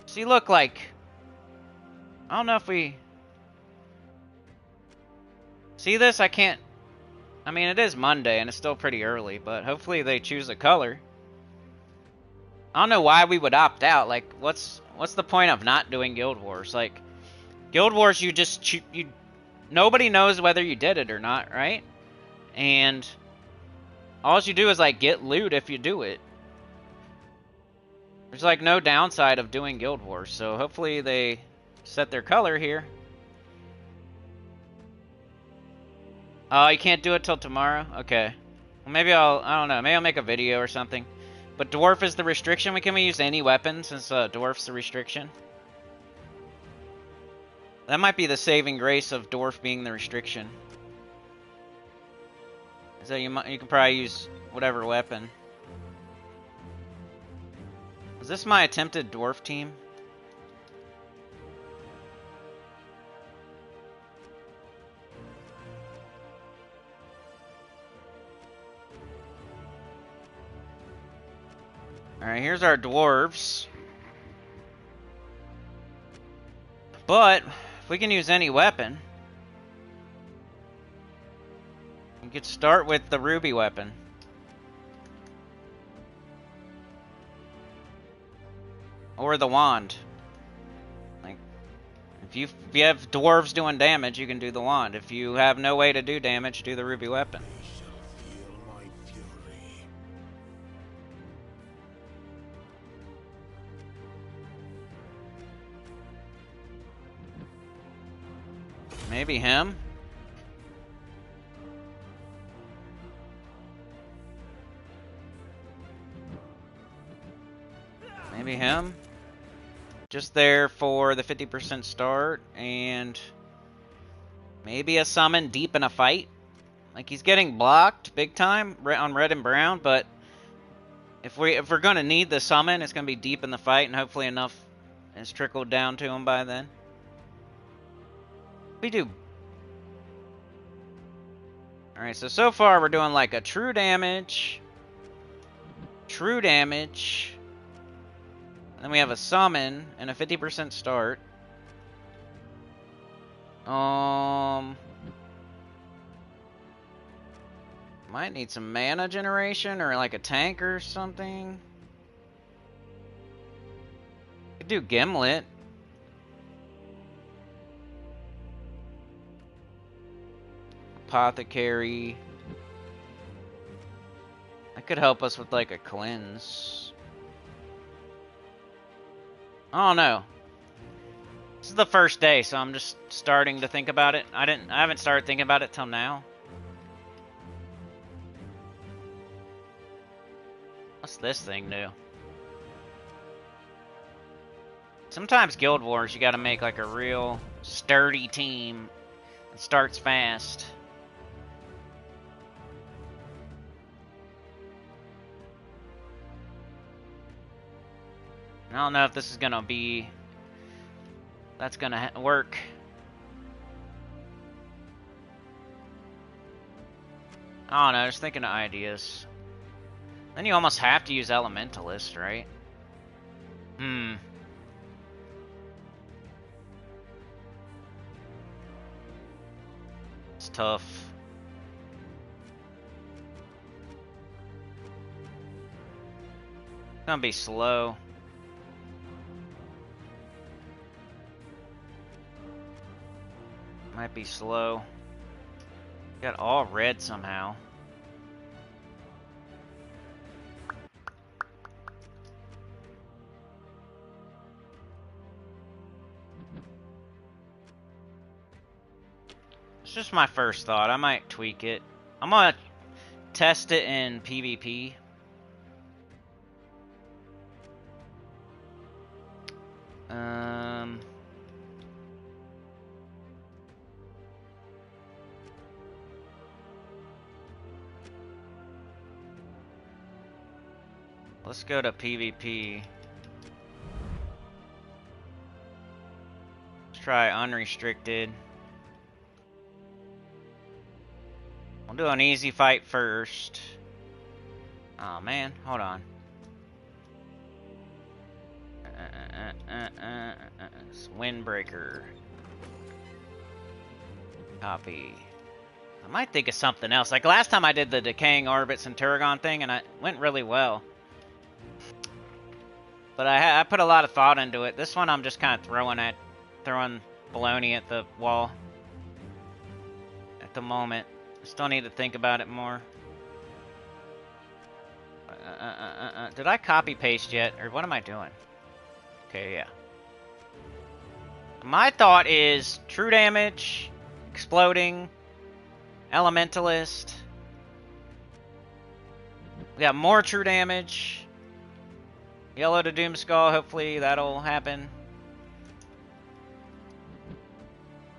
See, look, like... I don't know if we... See this? I can't... I mean, it is Monday, and it's still pretty early, but hopefully they choose a color. I don't know why we would opt out. Like, what's the point of not doing Guild Wars? Like, Guild Wars, you just... nobody knows whether you did it or not, right? And... all you do is, like, get loot if you do it. There's, like, no downside of doing Guild Wars, so hopefully they set their color here. Oh, you can't do it till tomorrow? Okay. Well, maybe I don't know, maybe I'll make a video or something. But Dwarf is the restriction. Can we use any weapon since Dwarf's the restriction? That might be the saving grace of Dwarf being the restriction. So you can probably use whatever weapon. Is this my attempted Dwarf team? Alright, here's our dwarves. But, if we can use any weapon, we could start with the ruby weapon. Or the wand. Like, if you have dwarves doing damage, you can do the wand. If you have no way to do damage, do the ruby weapon. They shall feel my fury. Maybe him? Maybe him? Just there for the 50% start, and maybe a summon deep in a fight. Like, he's getting blocked big time on red and brown, but if we're gonna need the summon, it's gonna be deep in the fight, and hopefully enough is trickled down to him by then. We do. Alright, so far we're doing like a true damage, and then we have a summon and a 50% start. Might need some mana generation or like a tank or something. Could do Gimlet. Apothecary. That could help us with like a cleanse. I don't know. This is the first day, so I'm just starting to think about it. I haven't started thinking about it till now. What's this thing do? Sometimes Guild Wars, you gotta make like a real sturdy team that starts fast. I don't know if this is gonna be... that's gonna work. I don't know, just thinking of ideas. Then you almost have to use Elementalist, right? It's tough. It's gonna be slow. Might be slow. Got all red somehow. It's just my first thought. I might tweak it. I'm gonna test it in PvP. Let's go to PvP. Let's try unrestricted. We'll do an easy fight first. Oh man, hold on. It's Windbreaker. Copy. I might think of something else. Like last time I did the Decaying Orbits and Turrigon thing, and it went really well. But I put a lot of thought into it. This one I'm just kind of throwing baloney at the wall at the moment. I still need to think about it more. Did I copy paste yet, or what am I doing? Okay, yeah. My thought is true damage, exploding, elementalist. We got more true damage. Yellow to Doomskull, hopefully that'll happen.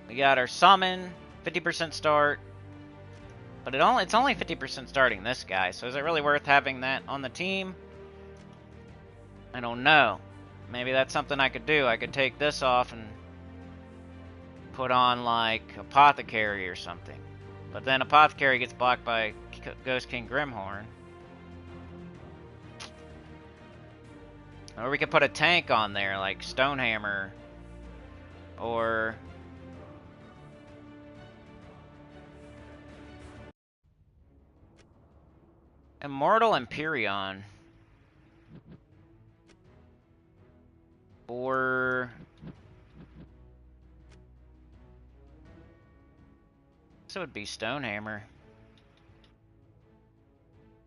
We got our summon, 50% start. But it's only 50% starting this guy, so is it really worth having that on the team? I don't know. Maybe that's something I could do. I could take this off and put on like Apothecary or something. But then Apothecary gets blocked by Ghost King Grimhorn. Or we could put a tank on there, like Stonehammer. Or... Immortal Empyrean. Or... This would be Stonehammer.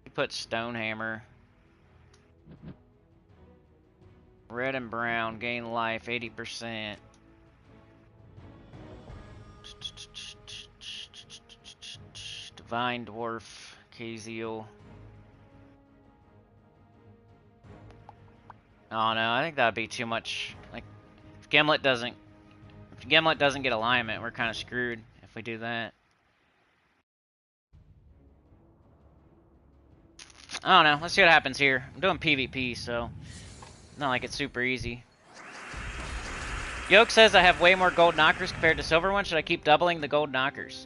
We put Stonehammer. Red and brown, gain life, 80%. Divine Dwarf, Kaziel. Oh no, I think that'd be too much. Like, if Gimlet doesn't get alignment, we're kind of screwed if we do that. I don't know. Let's see what happens here. I'm doing PvP, so not like it's super easy. Yoke says I have way more gold knockers compared to silver ones. Should I keep doubling the gold knockers?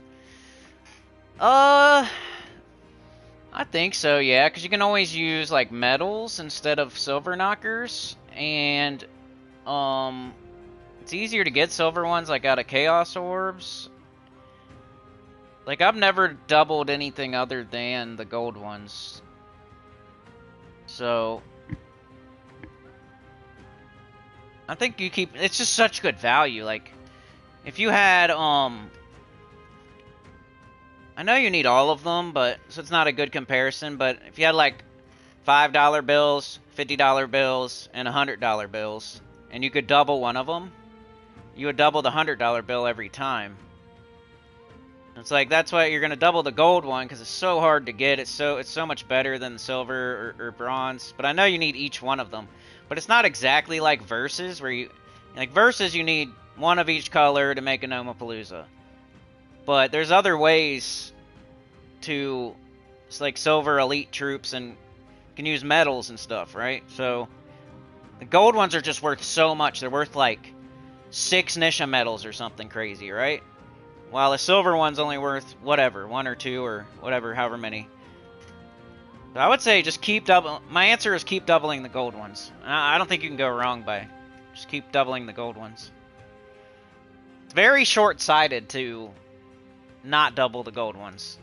I think so, yeah, because you can always use like metals instead of silver knockers, and it's easier to get silver ones like out of chaos orbs. Like I've never doubled anything other than the gold ones, so I think you keep. It's just such good value. Like if you had I know you need all of them, but so it's not a good comparison. But if you had like $5 bills, $50 bills, and $100 bills, and you could double one of them, you would double the $100 bill every time. It's like that's why you're gonna double the gold one because it's so hard to get. It's so much better than the silver or bronze. But I know you need each one of them. But it's not exactly like Versus where you Versus you need one of each color to make a Nomapalooza. But there's other ways to, it's like silver elite troops and you can use metals and stuff, right? So the gold ones are just worth so much. They're worth like 6 Nisha medals or something crazy, right? While the silver one's only worth whatever, 1 or 2 or whatever, however many. So I would say just keep double. My answer is keep doubling the gold ones. I don't think you can go wrong by just keep doubling the gold ones. It's very short-sighted to not double the gold ones.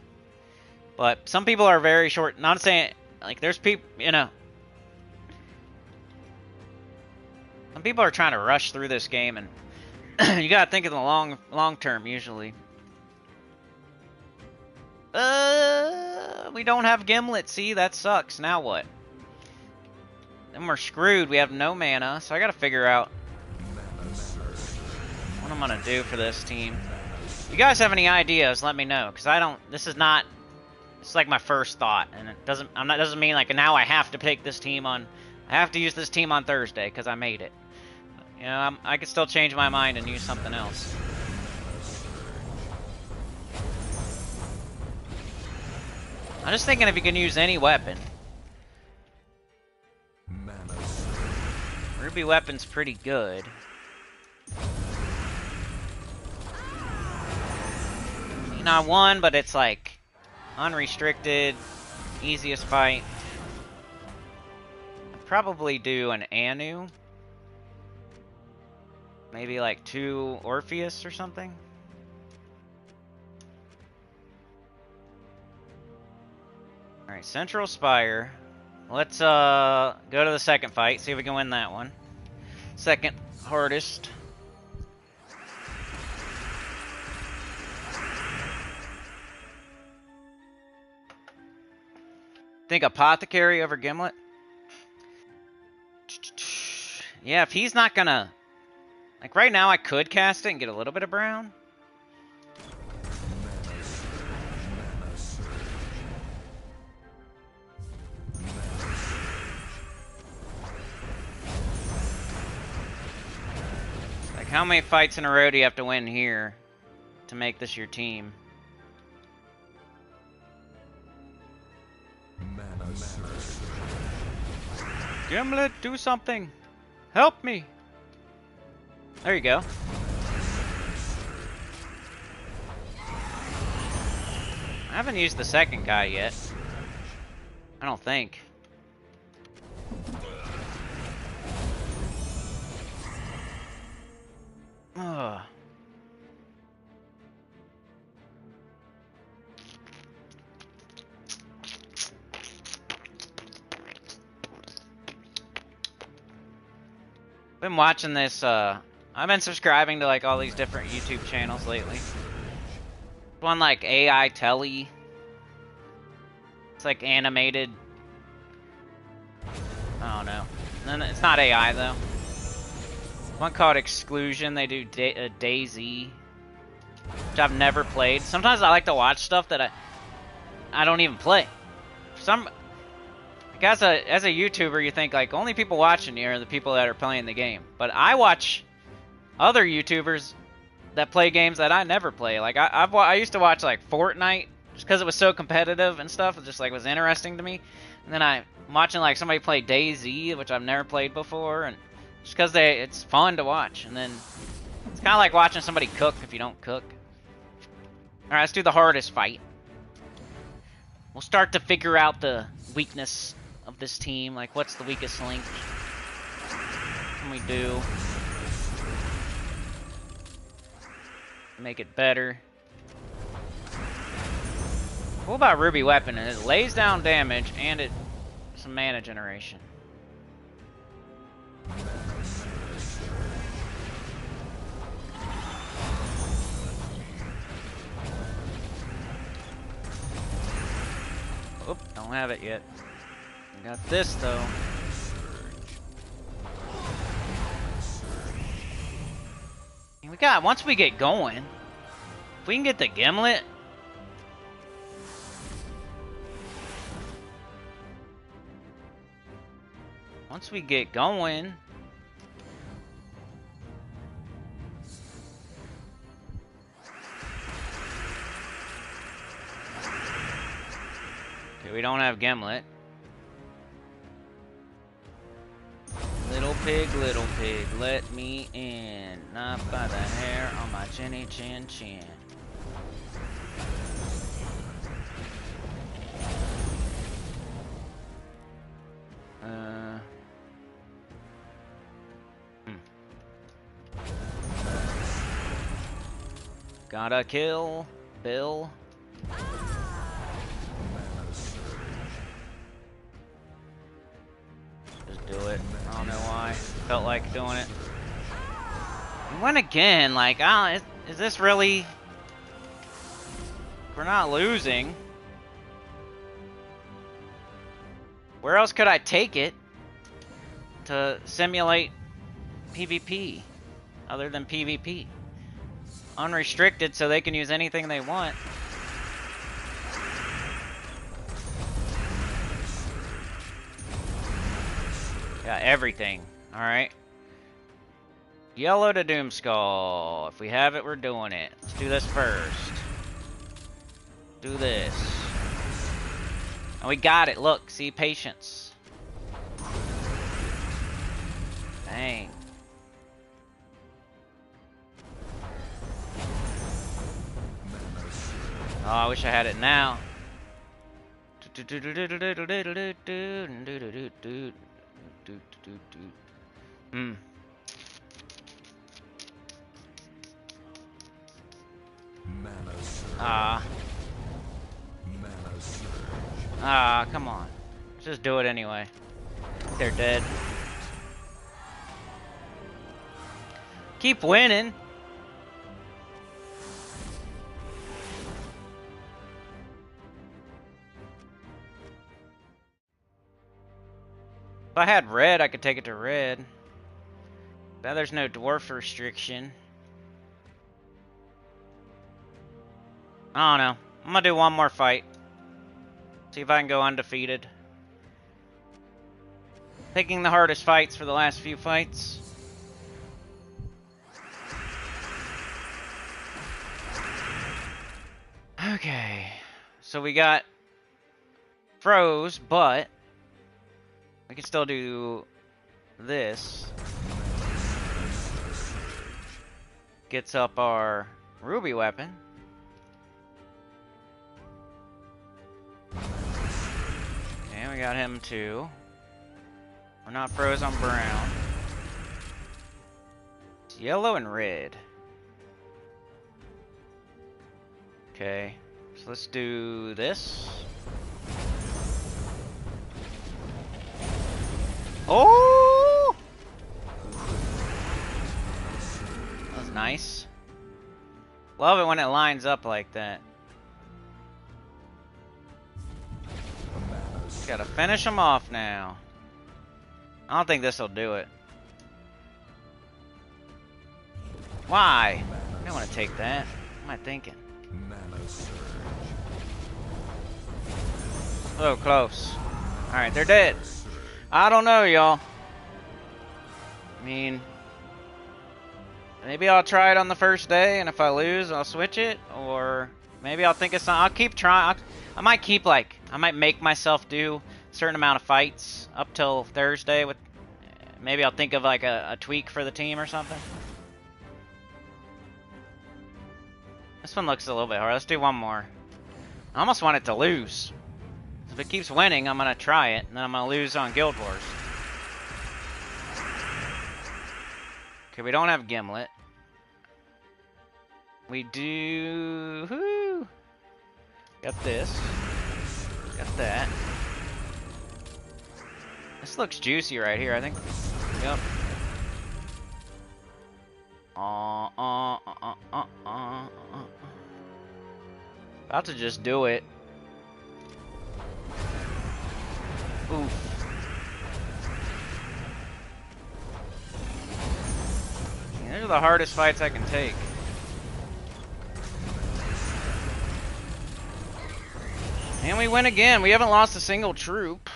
But some people are very short. Not saying, like, there's people, you know. Some people are trying to rush through this game, and you gotta think of the long term, usually. We don't have Gimlet, see? That sucks. Now what? Then we're screwed. We have no mana, so I gotta figure out what I'm gonna do for this team. If you guys have any ideas, let me know, because I don't, this is not, it's like my first thought, and it doesn't, doesn't mean like now I have to pick this team on, I have to use this team on Thursday, because I made it. You know, I could still change my mind and use something else. I'm just thinking if you can use any weapon. Ruby weapon's pretty good. Not one, but it's like unrestricted, easiest fight. I'd probably do an Anu. Maybe like 2 Orpheus or something. Alright, Central Spire. Let's go to the second fight, see if we can win that one. Second hardest. Think Apothecary over Gimlet? Yeah, if he's not gonna... Like, right now I could cast it and get a little bit of brown. Like, how many fights in a row do you have to win here to make this your team? Gimlet, do something! Help me! There you go. I haven't used the second guy yet. I don't think. Ugh. Been watching this, I've been subscribing to like all these different YouTube channels lately. One like AI Telly. It's like animated. I don't know. It's not AI though. One called Exclusion. They do DayZ, which I've never played. Sometimes I like to watch stuff that I don't even play. Like as a YouTuber, you think like only people watching you are the people that are playing the game. But I watch other YouTubers that play games that I never play. Like I used to watch like Fortnite just because it was so competitive and stuff. It just like was interesting to me. And then I'm watching like somebody play DayZ, which I've never played before, and just because it's fun to watch. And then it's kind of like watching somebody cook if you don't cook. All right, let's do the hardest fight. We'll start to figure out the weakness of this team. Like, what's the weakest link? What can we do? Make it better. Cool about Ruby Weapon is it lays down damage and it some mana generation. Oop, don't have it yet. Got this though. We got, once we get going, if we can get the Gimlet. Once we get going. Okay, we don't have Gimlet. Little pig, let me in. Not by the hair on my chinny chin chin. Gotta kill Bill. Just do it. I don't know why. Felt like doing it. And when again, like, is this really... We're not losing. Where else could I take it to simulate PvP other than PvP? unrestricted so they can use anything they want. Got everything. Alright. Yellow to Doomskull. If we have it, we're doing it. Let's do this first. Do this. And we got it. Look, see, patience. Dang. Oh, I wish I had it now. Hmm. Come on. Let's just do it anyway. They're dead. Keep winning. If I had red, I could take it to red. But there's no dwarf restriction. I don't know. I'm gonna do one more fight. See if I can go undefeated. Picking the hardest fights for the last few fights. Okay. So we got froze, but we can still do this. Gets up our ruby weapon. Okay, we got him too. We're not froze on brown. It's yellow and red. Okay, so let's do this. Oh! That was nice. Love it when it lines up like that. Gotta finish them off now. I don't think this will do it. Why? I don't want to take that. What am I thinking? So close. Alright, they're dead. I don't know, y'all. I mean, maybe I'll try it on the first day, and if I lose, I'll switch it. Or maybe I'll think of something. I'll keep trying. I might keep, like, I might make myself do a certain amount of fights up till Thursday. With maybe I'll think of, like, a tweak for the team or something. This one looks a little bit hard. Let's do one more. I almost want it to lose. If it keeps winning, I'm going to try it, and then I'm going to lose on Guild Wars. Okay, we don't have Gimlet. We do... Whoo! Got this. Got that. This looks juicy right here, I think. Yep. About to just do it. Oof. These are the hardest fights I can take. And we win again. We haven't lost a single troop.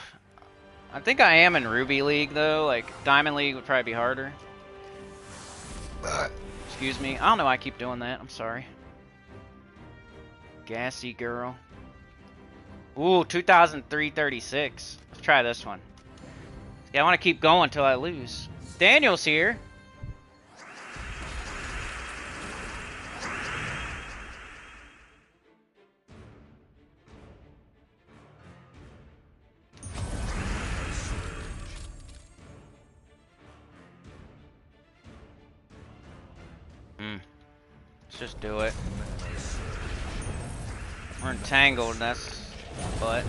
I think I am in Ruby League, though. Like, Diamond League would probably be harder. Excuse me. I don't know why I keep doing that. I'm sorry. Gassy girl. Ooh, 2003-36. Let's try this one. Yeah, I want to keep going until I lose. Daniel's here. Let's just do it. We're entangled, that's but.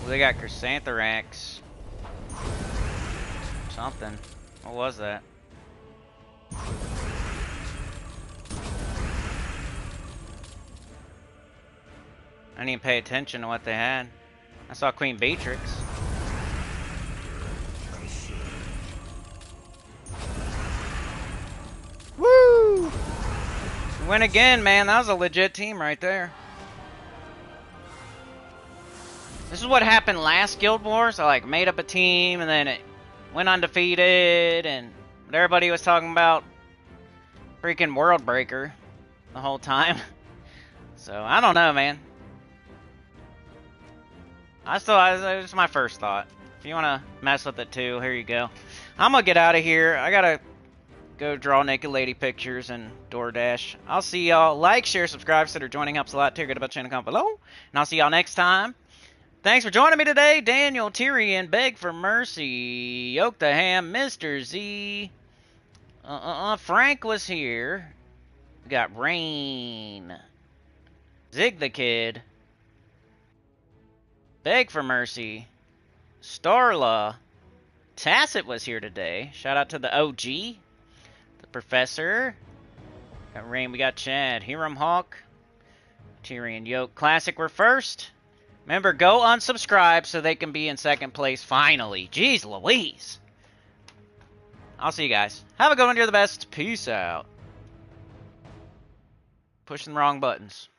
They got Chrysanthrax. Something. What was that? I didn't even pay attention to what they had. I saw Queen Beatrix. Woo! We win again, man. That was a legit team right there. This is what happened last Guild Wars. I like made up a team and then it went undefeated, and everybody was talking about freaking World Breaker the whole time. So I don't know, man. It's my first thought. If you want to mess with it too, here you go. I'm gonna get out of here. I gotta go draw naked lady pictures and DoorDash. I'll see y'all. Like, share, subscribe, consider joining. Helps a lot too. Get about channel comment below, and I'll see y'all next time. Thanks for joining me today, Daniel, Tyrion, Beg for Mercy, Yoke the Ham, Mr. Z. Frank was here. We got Rain, Zig the Kid, Beg for Mercy, Starla, Tacit was here today. Shout out to the OG, the Professor. Got Rain, we got Chad, Hiram Hawk, Tyrion, Yoke. Classic, we're first. Remember, go unsubscribe so they can be in second place finally. Jeez Louise. I'll see you guys. Have a good one. You're the best. Peace out. Pushing the wrong buttons.